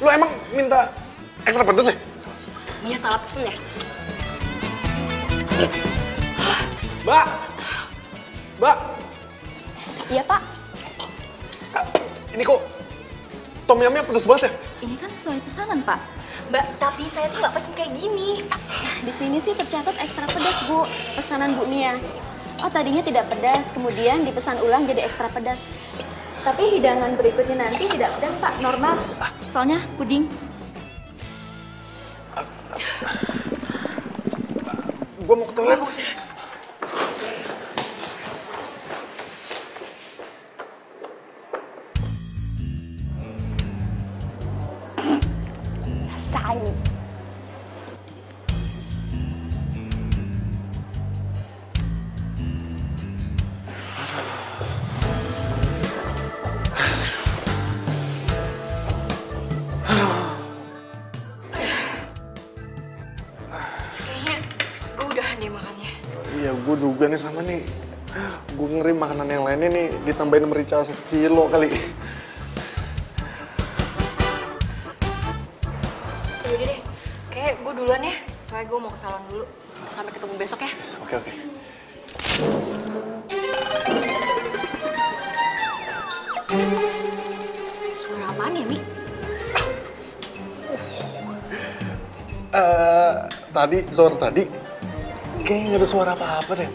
Lo emang minta ekstra pedes ya? Mia salah pesen ya? Mbak! Mbak! Iya Pak, Ini kok tom yumnya pedes banget ya? ini kan sesuai pesanan Pak. Mbak, tapi saya tuh nggak pesen kayak gini. Di sini sih tercatat ekstra pedas Bu, pesanan Bu Mia. Oh tadinya tidak pedas, kemudian dipesan ulang jadi ekstra pedas. Tapi hidangan berikutnya nanti tidak pedas Pak, normal. Soalnya puding. Gue mau ke toilet. Rasain. Kayaknya gue udahan deh makannya. Iya, gue juga nih sama nih. Gue ngeri makanan yang lainnya nih ditambahin merica 1 kilo kali. Yaudah deh, kayak gue duluan ya. Soalnya gue mau ke salon dulu. Sampai ketemu besok ya. Oke, oke. Suara apaan ya, Mik? Tadi kayaknya nggak ada suara apa-apa deh.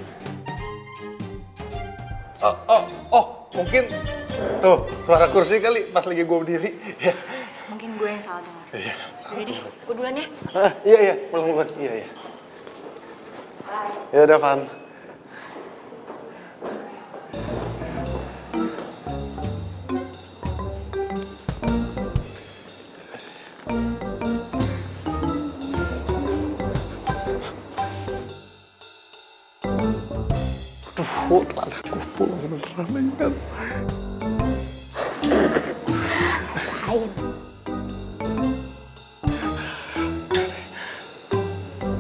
Mungkin tuh suara kursi kali pas lagi gue berdiri. Ya. Mungkin gue yang salah dengar. Iya. Yaudah deh, gue duluan ya. Iya, pulang. Iya. Ya udah, Van. Aduh, telah aku pulang beneran kan. Rasain.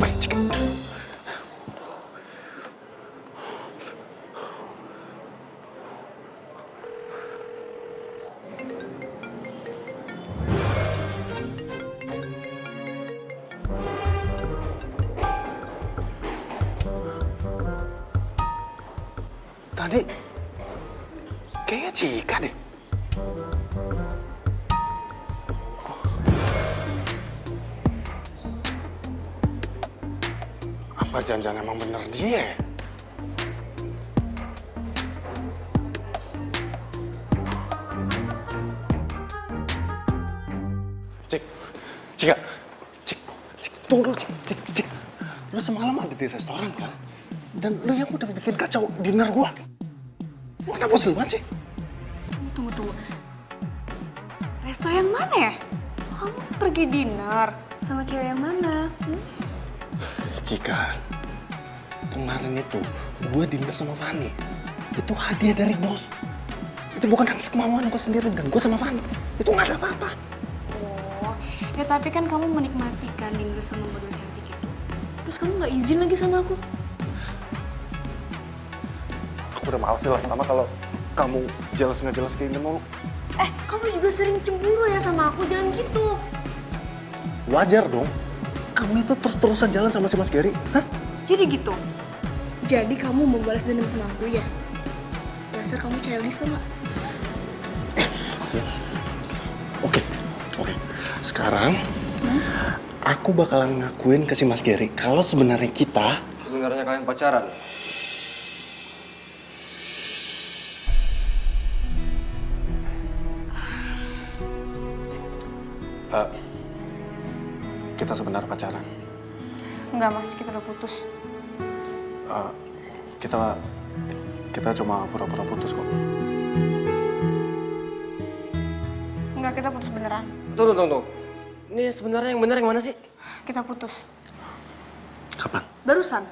Baik, Cika. Tadi kayaknya Cika deh. Apa jangan-jangan emang bener dia ya? Cika, tunggu, Cik. Lu semalam ada di restoran kan? Dan lu yang udah bikin kacau dinner gua. Lu kenapa bosan banget sih? Tunggu. Resto yang mana ya? Kamu pergi dinner sama cewek yang mana? Cika, kemarin itu gue dinner sama Fanny. Itu hadiah dari bos. Itu bukan atas kemauan gue sendiri dan gue sama Fanny. Itu nggak ada apa-apa. Oh, Ya tapi kan kamu menikmati kan dinner sama model cantik itu. Terus kamu nggak izin lagi sama aku. Aku udah males nih lama-lama kalau kamu jelas nggak jelas kayak gini mulu. Kamu juga sering cemburu ya sama aku, jangan gitu. Wajar dong. Kamu itu terus-terusan jalan sama si Mas Gary. Hah? Jadi gitu? Jadi kamu mau balas dendam sama aku ya? Dasar kamu childish tuh nggak? Oke. Sekarang, aku bakalan ngakuin ke si Mas Gary kalau sebenarnya kita... Sebenarnya kalian pacaran? Kita sebenarnya pacaran. Enggak mas, kita udah putus. Kita cuma pura-pura putus kok. Enggak, kita putus beneran. Tunggu. Ini sebenarnya yang benar yang mana sih? Kita putus. Kapan? Barusan.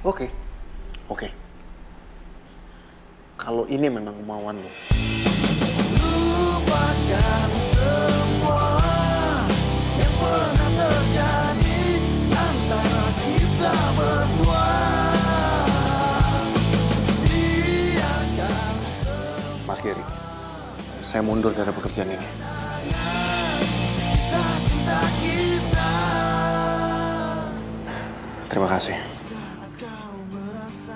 Oke. Kalau ini memang kemauan lo. Lupakan semua yang pernah terjadi antara kita berdua. Mas Gary, saya mundur dari pekerjaan ini. Kisah cinta kita. Terima kasih.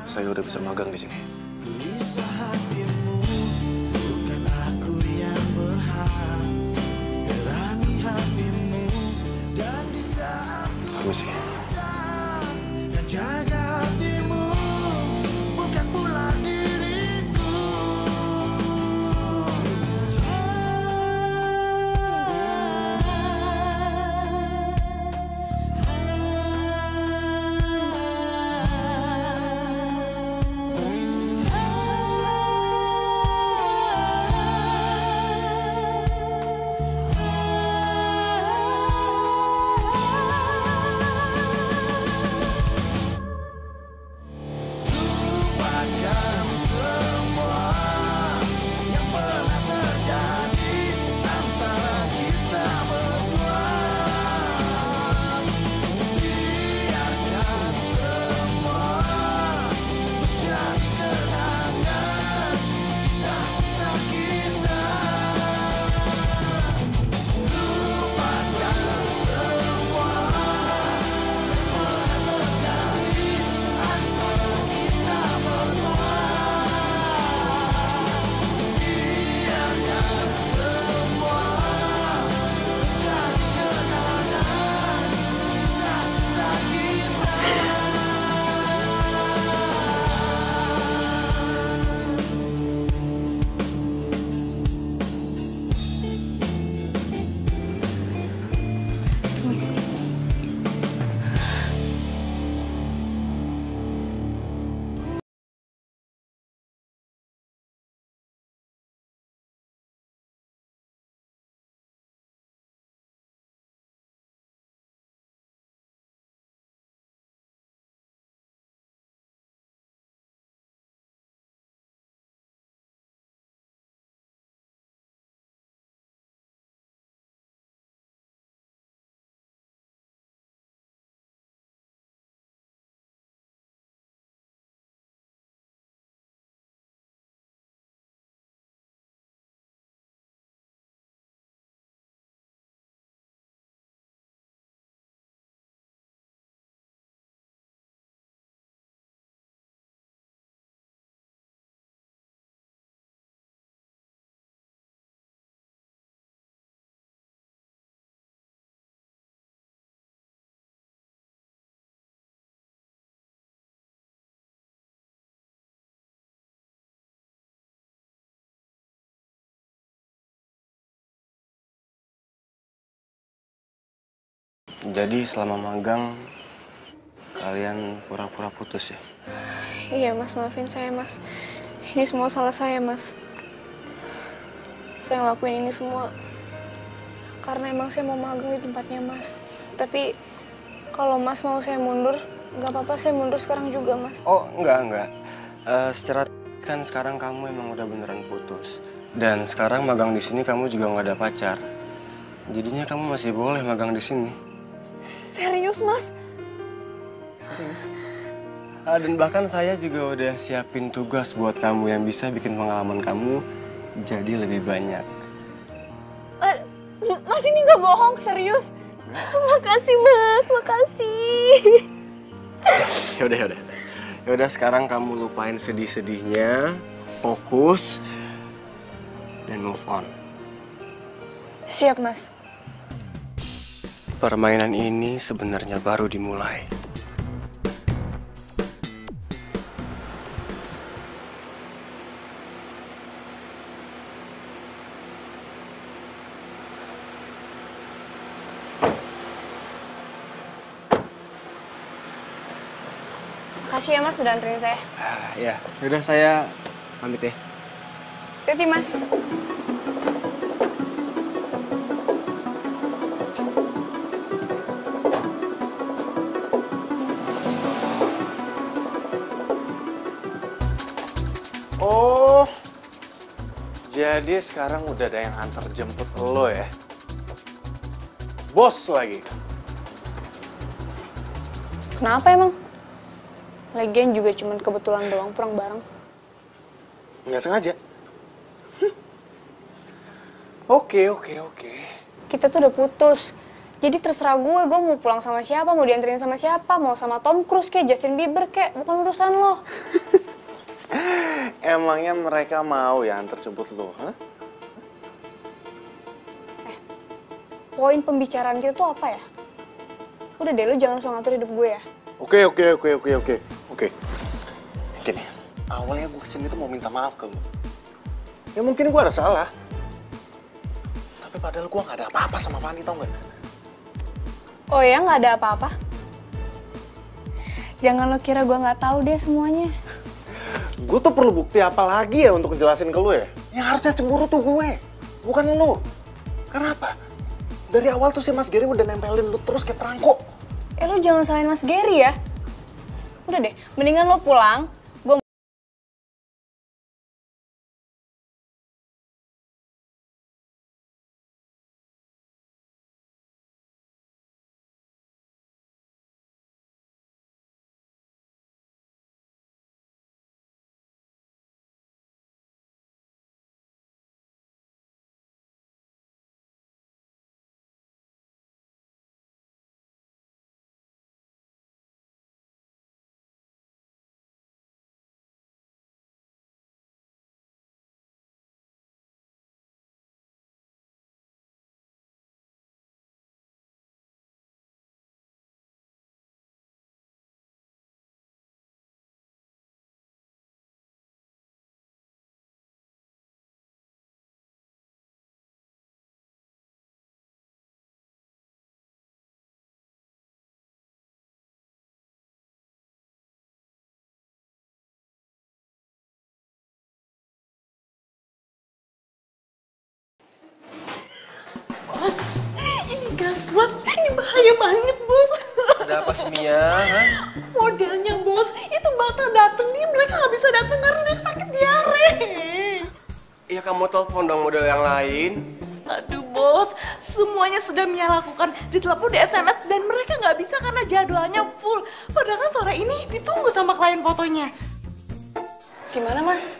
Saya udah bisa magang di sini. Gelisah hatimu, bukan aku yang berhak. Berani hatimu dan di saat Permisi. dan jaga hatimu, bukan pula diriku. Lupakan semua yang pernah terjadi antara kita berdua. Biarkan semua menjadi kenangan kisah cinta kita. Lupakan semua yang pernah terjadi antara kita berdua. Biarkan semua menjadi kenangan kisah cinta kita. Jadi selama magang kalian pura-pura putus ya? Iya mas, maafin saya mas. Ini semua salah saya mas. Saya ngelakuin ini semua karena emang saya mau magang di tempatnya mas. Tapi kalau mas mau saya mundur, nggak apa-apa saya mundur sekarang juga mas. Oh enggak. Secara kan sekarang kamu emang udah beneran putus. Dan sekarang magang di sini kamu juga nggak ada pacar. Jadinya kamu masih boleh magang di sini. Serius, Mas? Serius? Dan bahkan saya juga udah siapin tugas buat kamu yang bisa bikin pengalaman kamu jadi lebih banyak. Mas ini nggak bohong, serius? Makasih, Mas, makasih. Yaudah sekarang kamu lupain sedih-sedihnya, fokus, dan move on. Siap, Mas. Permainan ini sebenarnya baru dimulai. Makasih ya, Mas, sudah anterin saya. Ya, yaudah saya pamit ya. Hati-hati, Mas. Oh, jadi sekarang udah ada yang antar jemput lo ya? Bos lagi? Kenapa emang? Lagian juga cuman kebetulan doang pulang bareng. Nggak sengaja? Oke. Kita tuh udah putus. Jadi terserah gue mau pulang sama siapa, mau dianterin sama siapa, mau sama Tom Cruise kayak Justin Bieber kayak, bukan urusan lo. Emangnya mereka mau ya antar jemput lo? Hah? Poin pembicaraan kita tuh apa ya? Udah deh, lo jangan langsung ngatur hidup gue ya. Oke. Gini, awalnya gue kesini tuh mau minta maaf ke lo. Ya mungkin gue ada salah. Tapi padahal gue gak ada apa-apa sama Fanny, tau gak? Oh ya, nggak ada apa-apa? Jangan lo kira gue nggak tahu deh semuanya. Gue tuh perlu bukti apa lagi ya untuk ngejelasin ke lo ya? Yang harusnya cemburu tuh gue, bukan lo. Kenapa? Dari awal tuh si Mas Gary udah nempelin lo terus kayak perangko. Lo jangan salahin Mas Gary ya. Udah deh, mendingan lo pulang. Gue Bos, ini gaswat, ini bahaya banget, Bos. Ada apa sih, Mia? Hah? Modelnya, Bos, itu bakal dateng nih, mereka nggak bisa dateng karena dia sakit diare. Ya kamu telepon dong model yang lain. Aduh, Bos, semuanya sudah Mia lakukan, ditelepon, di SMS, dan mereka nggak bisa karena jadwalnya full. Padahal kan sore ini ditunggu sama klien fotonya. gimana, Mas?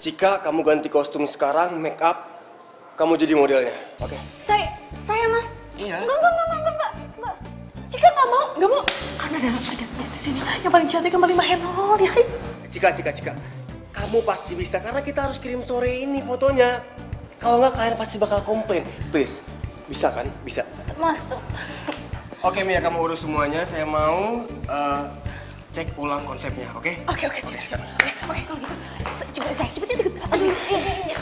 Cika, kamu ganti kostum sekarang, make up, kamu jadi modelnya, oke? Saya, Mas. Iya. Enggak. Cika nggak mau. Karena ada di sini yang paling cantik, yang paling mahal ya. Cika. Kamu pasti bisa, karena kita harus kirim sore ini fotonya. Kalau nggak, klien pasti bakal komplain. Please, bisa kan? Bisa. Mas, tuh. Oke, Mia, kamu urus semuanya. Saya mau cek ulang konsepnya, oke? Oke, siap. Oke, kalau gitu. Cepetnya deket. Aduh, iya.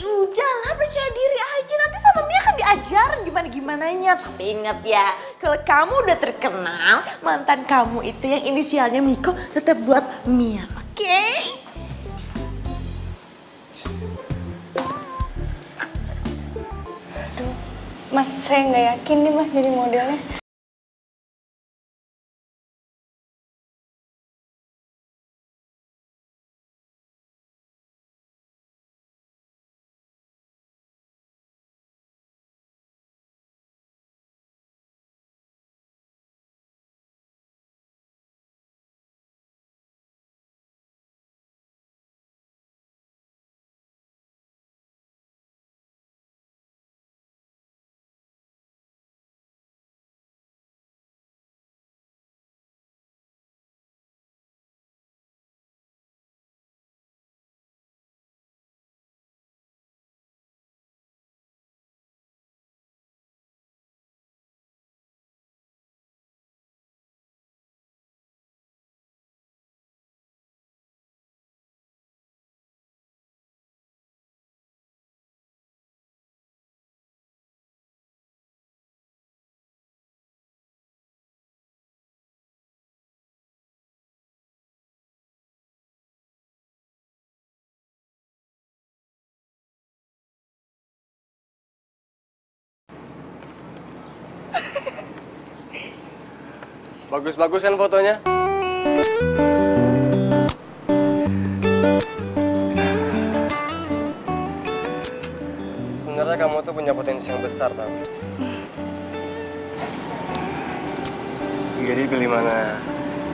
Udahlah, percaya diri aja, nanti sama Mia kan diajarin gimana-gimananya. Tapi ingat ya, Kalau kamu udah terkenal, mantan kamu itu yang inisialnya Miko tetap buat Mia, oke? Mas, saya nggak yakin nih Mas jadi modelnya. Bagus-bagus kan fotonya? Sebenarnya kamu tuh punya potensi yang besar, tau? Jadi pilih mana?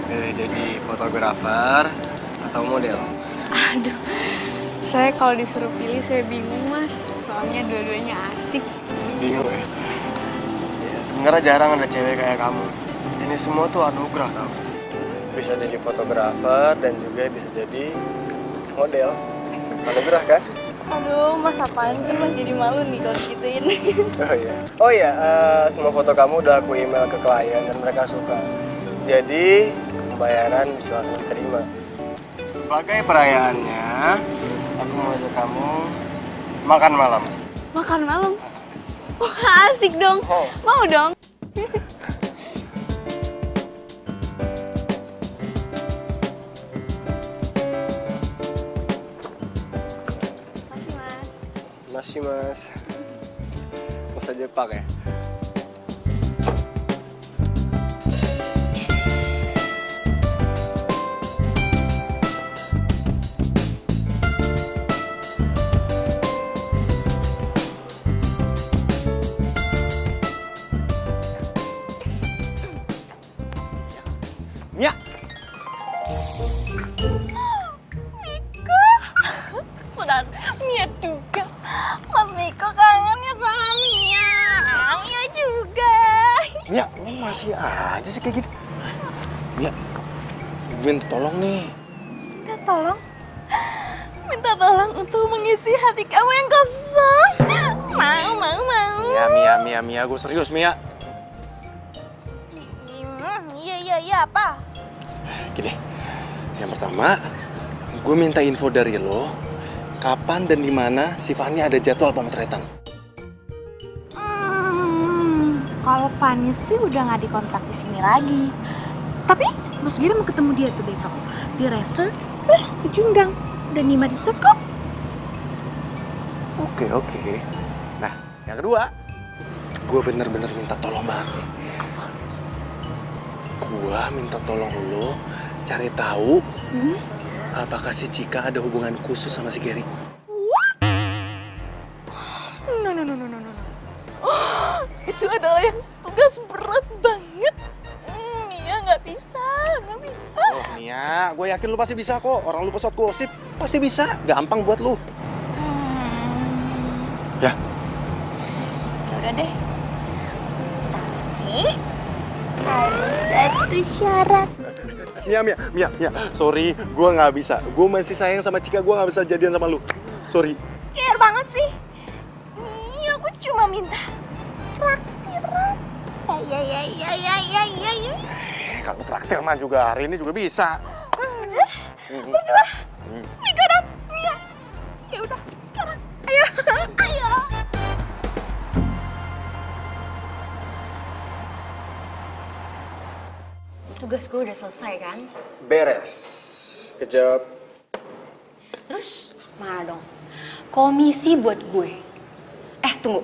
Pilih jadi fotografer atau model? Aduh, saya kalau disuruh pilih saya bingung Mas. Soalnya dua-duanya asik. Bingung ya? Ya, sebenarnya jarang ada cewek kayak kamu. Ini semua tuh anugerah tau. Bisa jadi fotografer dan juga bisa jadi model. Anugerah kan? Aduh, Mas apaan sih Mas jadi malu nih kalau gituin. Oh iya, semua foto kamu udah aku email ke klien dan mereka suka. Jadi pembayaran bisa langsung diterima. Sebagai perayaannya, aku mau ajak kamu makan malam. Makan malam? Wah asik dong, mau dong. Masih mas. Bahasa Jepang ya? Mia! Miko! Sudah Mia juga. Mas Miko kangennya sama Mia. Mia juga. Mia, lu masih aja sih kayak gitu. Mia, gue minta tolong nih. Minta tolong? Minta tolong untuk mengisi hati kamu yang kosong. Mau. Mia, gue serius, Mia. Iya, apa? Gini, yang pertama, gue minta info dari lo, kapan dan di mana si Fanny ada jadwal pemotretan. Kalau Fanny sih udah nggak dikontrak di sini lagi. Tapi Mas Giri mau ketemu dia tuh besok di resort, di Junggang. Udah Nima resort kok. Oke. Nah, yang kedua, gue bener-bener minta tolong banget nih. Gue minta tolong lo cari tahu apakah si Cika ada hubungan khusus sama si Gary. No. Itu adalah yang tugas berat banget. Mia nggak bisa. Oh Mia, gue yakin lu pasti bisa kok. Orang lu pesawat gosip pasti bisa. Gampang buat lu. Ya. Udah deh. Tapi ada satu syarat. Mia, sorry, gue nggak bisa. Gue masih sayang sama Cika, gue nggak bisa jadian sama lu. Sorry. Care banget sih. Nih, aku cuma minta traktiran. Ya. Kalau traktir mah juga hari ini juga bisa. Berdua. Mika dan Mia. Ya udah, sekarang. Ayo. tugas gue udah selesai kan? Beres. Kejawab. Terus mana dong? Komisi buat gue. Tunggu.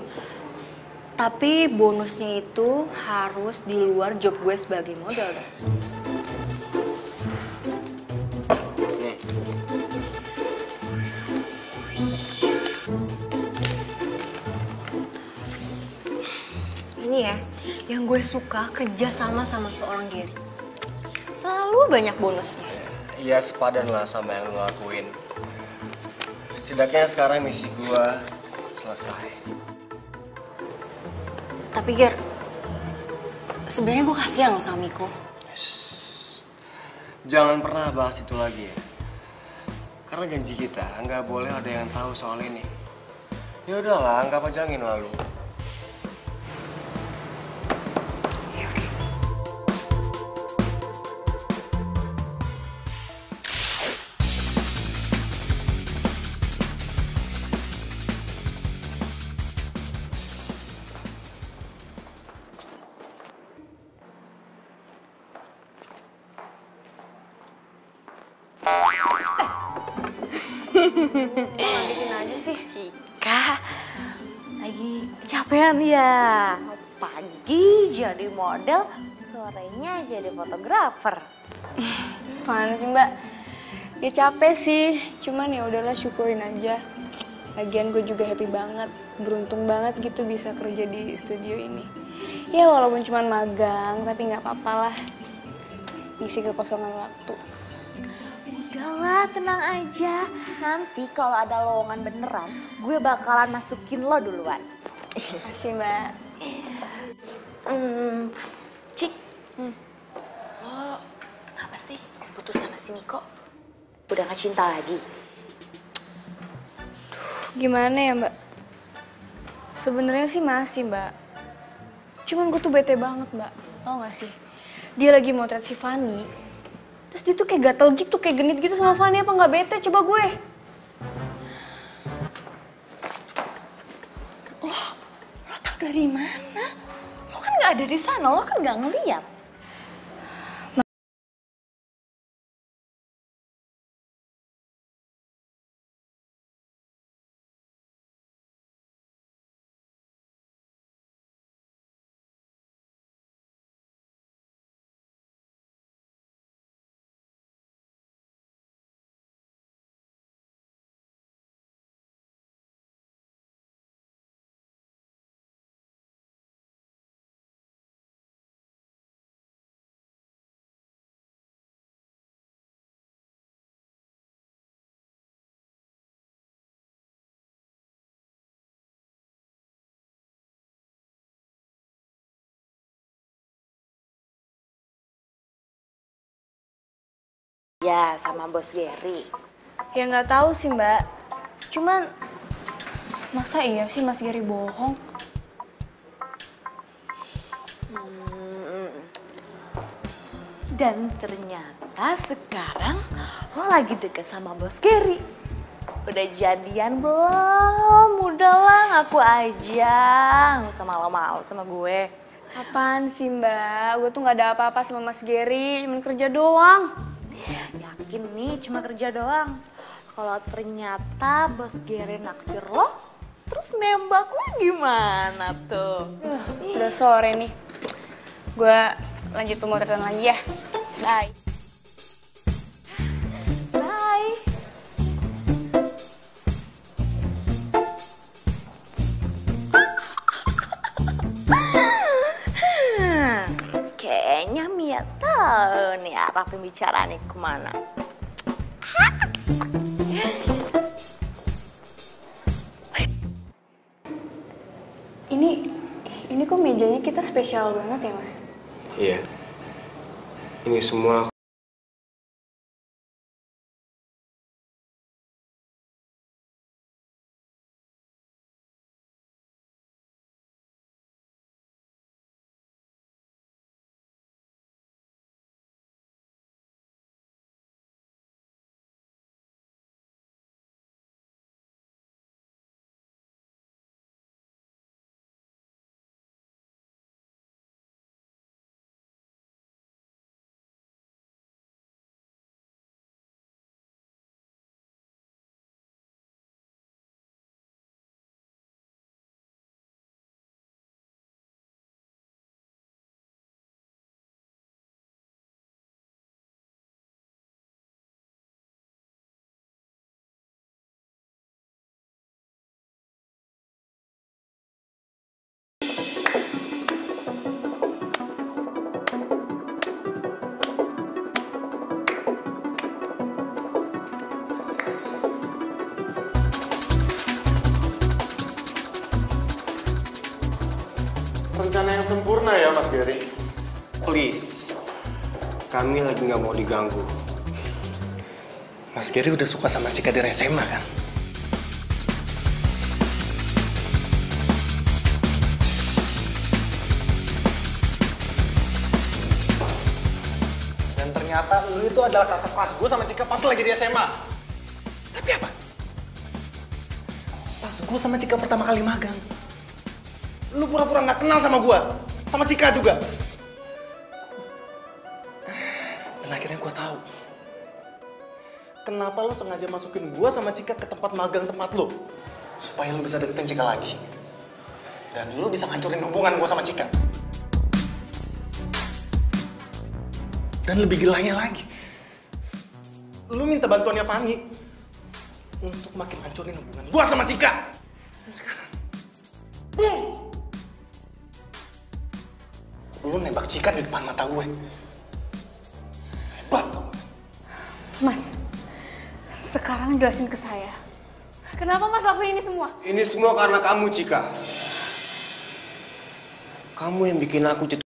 Tapi bonusnya itu harus di luar job gue sebagai model dong. Nih. Ini ya, yang gue suka kerja sama seorang Gary. Selalu banyak bonusnya. Iya, sepadan lah sama yang lo lakuin. Setidaknya sekarang misi gua selesai. Tapi Ger, sebenarnya gue kasihan loh sama Miko. Jangan pernah bahas itu lagi ya. Karena janji kita nggak boleh ada yang tahu soal ini. Ya udahlah, anggap aja angin lalu. Lanjutin aja sih. Cika, lagi kecapean ya. Pagi jadi model, sorenya jadi fotografer. Mana sih Mbak? Ya capek sih, cuman ya udahlah syukurin aja. Lagian gue juga happy banget, beruntung banget gitu bisa kerja di studio ini. Ya walaupun cuman magang, tapi nggak apa-apa lah. Ngisi kekosongan waktu. Udahlah, tenang aja. Nanti kalau ada lowongan beneran, gue bakalan masukin lo duluan. Makasih Mbak. Cik, lo kenapa sih putus sama si Miko? Udah gak cinta lagi? Gimana ya Mbak? Sebenarnya sih masih Mbak. Cuman gue tuh bete banget Mbak. Tau gak sih? Dia lagi motret si Fanny. Terus dia tuh kayak gatel gitu, kayak genit gitu sama Fanny. Apa gak bete? Coba gue. Lo tau dari mana? Lo kan gak ada di sana, lo kan gak ngeliat. Ya, sama bos Gary. Ya nggak tahu sih Mbak. Cuman masa iya sih Mas Gary bohong? Dan ternyata sekarang lo lagi deket sama bos Gary. Udah jadian belum? Udahlah ngaku aja. Nggak usah malu-malu sama gue. Apaan sih Mbak? Gue tuh nggak ada apa-apa sama Mas Gary, cuman kerja doang. Yakin nih cuma kerja doang. Kalau ternyata bos Gary naksir lo, terus nembak lo gimana tuh? Udah sore nih. Gue lanjut pemotretan lagi ya. Bye. Bye. Kayaknya Mia tahu nih arah pembicaraannya kemana. Ini kok mejanya kita spesial banget ya Mas? Iya. Ini semua sempurna ya, Mas Gary. Please, kami lagi nggak mau diganggu. Mas Gary udah suka sama Cika dari SMA kan? Dan ternyata lu itu adalah kakak kelas gue sama Cika pas lagi di SMA. Tapi apa? Pas gue sama Cika pertama kali magang, lu pura-pura nggak kenal sama gue, sama Cika juga. Dan akhirnya gue tahu kenapa lu sengaja masukin gue sama Cika ke tempat magang tempat lu, supaya lu bisa deketin Cika lagi. Dan lu bisa ngancurin hubungan gue sama Cika. Dan lebih gilanya lagi, lu minta bantuannya Fanny untuk makin hancurin hubungan gue sama Cika. Dan sekarang, boom! Lu nembak Cika di depan mata gue. Hebat. Mas, sekarang jelasin ke saya. Kenapa Mas lakuin ini semua? Ini semua karena kamu, Cika. Kamu yang bikin aku jatuh.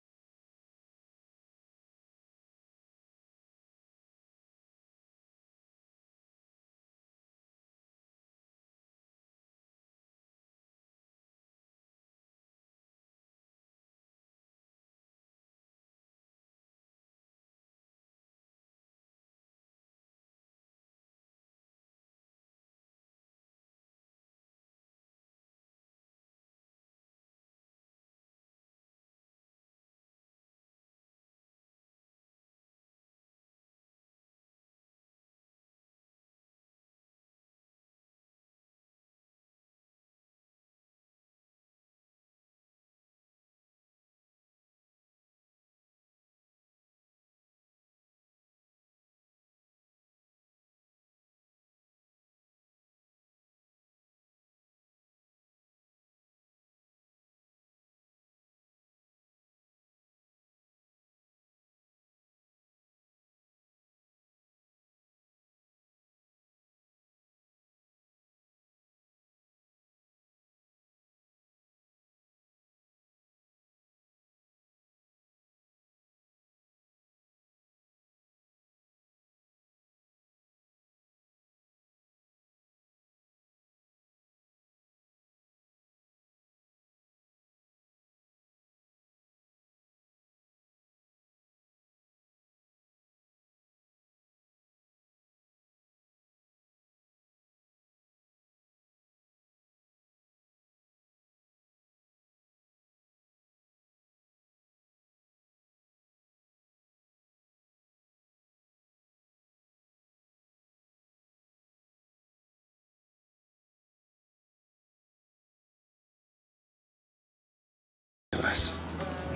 Jelas,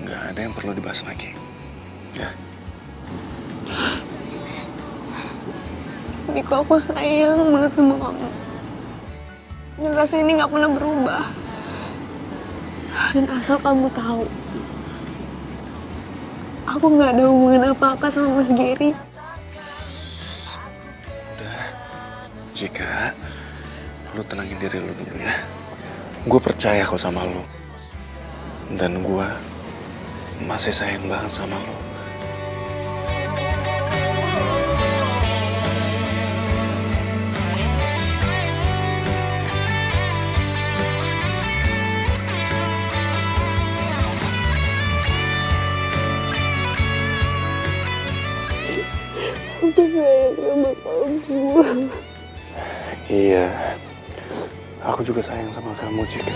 nggak ada yang perlu dibahas lagi. Ya. Niko, aku sayang banget sama kamu. Dan rasa ini nggak pernah berubah. Dan asal kamu tahu, aku nggak ada hubungan apa-apa sama Mas Gary. Udah, Cika, lu tenangin diri lu dulu ya. Gue percaya kok sama lu. Dan gue masih sayang banget sama lu. Aku sayang sama kamu. Iya, aku juga sayang sama kamu, Cika.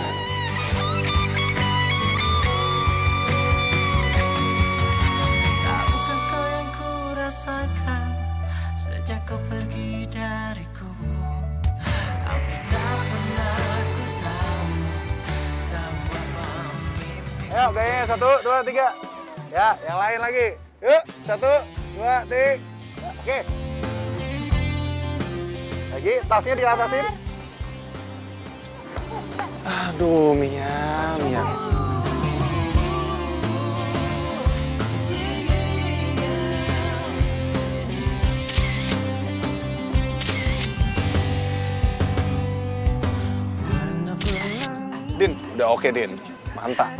Tahukah kau yang ku rasakan sejak kau pergi dariku? Hampir tak pernah ku tahu apa mimpi. Ayo, gayanya 1, 2, 3. Ya, yang lain lagi. Yuk, 1, 2, 3. Oke. Lagi, tasnya diatasin. Aduh, Mia. Din, udah oke, Din. Mantap.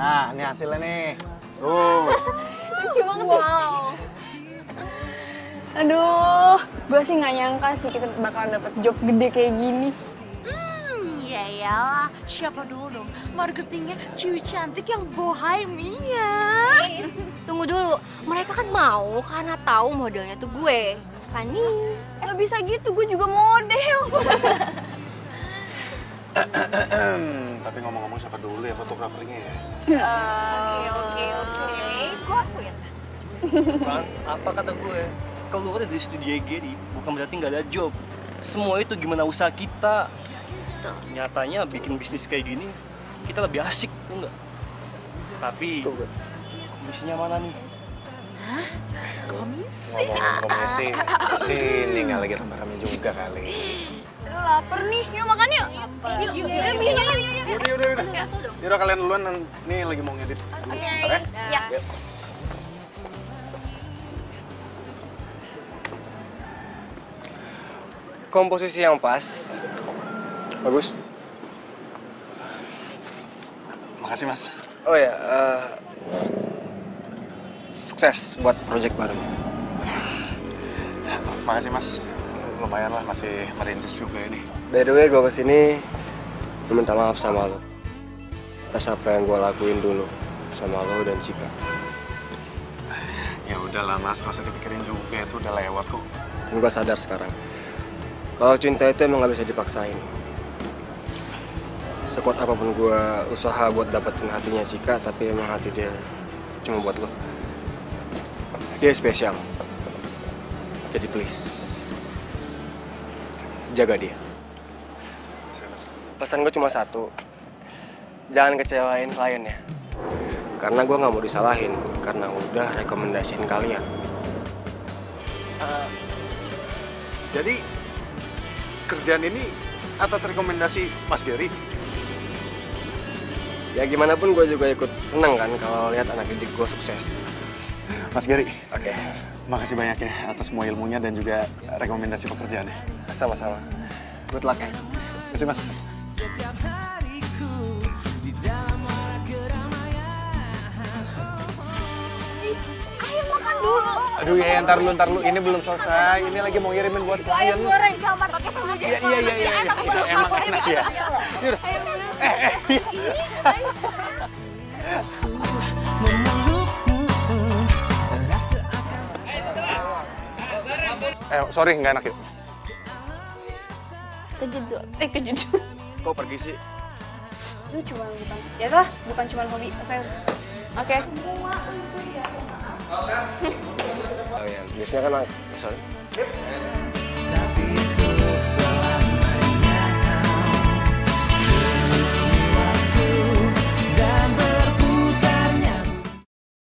Nah, ini hasilnya nih. Tuh. Lucu banget. Wow. Aduh, gue sih nggak nyangka sih kita bakalan dapet job gede kayak gini. Ya iyalah, siapa dulu dong marketingnya cewek cantik yang bohemia. Tunggu dulu, mereka kan mau karena tahu modelnya tuh gue, Fanny. Gak bisa gitu, gue juga model. Tapi ngomong-ngomong siapa dulu ya fotografernya ya? Oke. Gue akuin. Kan, apa kata gue? Keluar dari studio Gary bukan berarti nggak ada job. Semua itu gimana usaha kita. Nyatanya bikin bisnis kayak gini kita lebih asik tuh nggak? Tapi komisinya mana nih? Hah? Komisi? Ngomongin komisi, sini nggak lagi rame-rame juga kali. Laper nih, yuk makan yuk. Yuk. Yaudah kalian duluan, nih lagi mau ngedit. Oke? Ya. Komposisi yang pas. Bagus. Makasih mas. Oh ya, sukses buat project baru. Makasih mas. Lumayan lah, masih merintis juga ini. By the way, gue kesini minta maaf sama lo atas apa yang gue lakuin dulu sama lo dan Cika. Ya udahlah mas, nggak usah dipikirin juga, itu udah lewat kok. Gue sadar sekarang kalau cinta itu emang gak bisa dipaksain. Sekuat apapun gue usaha buat dapetin hatinya Cika, tapi emang hati dia cuma buat lo. Dia spesial. Jadi please, jaga dia. Pesan gue cuma satu, jangan kecewain klien ya. Karena gue nggak mau disalahin, karena udah rekomendasiin kalian. Jadi kerjaan ini atas rekomendasi Mas Gary? Ya gimana pun gue juga ikut seneng kan kalau lihat anak didik gue sukses. Mas Gary, oke. Makasih banyak ya atas semua ilmunya dan juga rekomendasi pekerjaannya. Sama-sama. Good luck ya. Terima kasih mas. Setiap hariku di dalam arah keramaian. Ayo makan dulu. Aduh ya, ntar lu. Ini belum selesai. Ini lagi mau ngirimin buat klien. Ayam goreng kamar pakai sama Iya. Itu emang enak ya. Yaudah. Sorry, nggak enak yuk. Kejedot. Kok pergi sih? Itu cuma bukan cuma hobi. Oke. Oh ya, biasanya kan misalnya. Tapi untuk selalu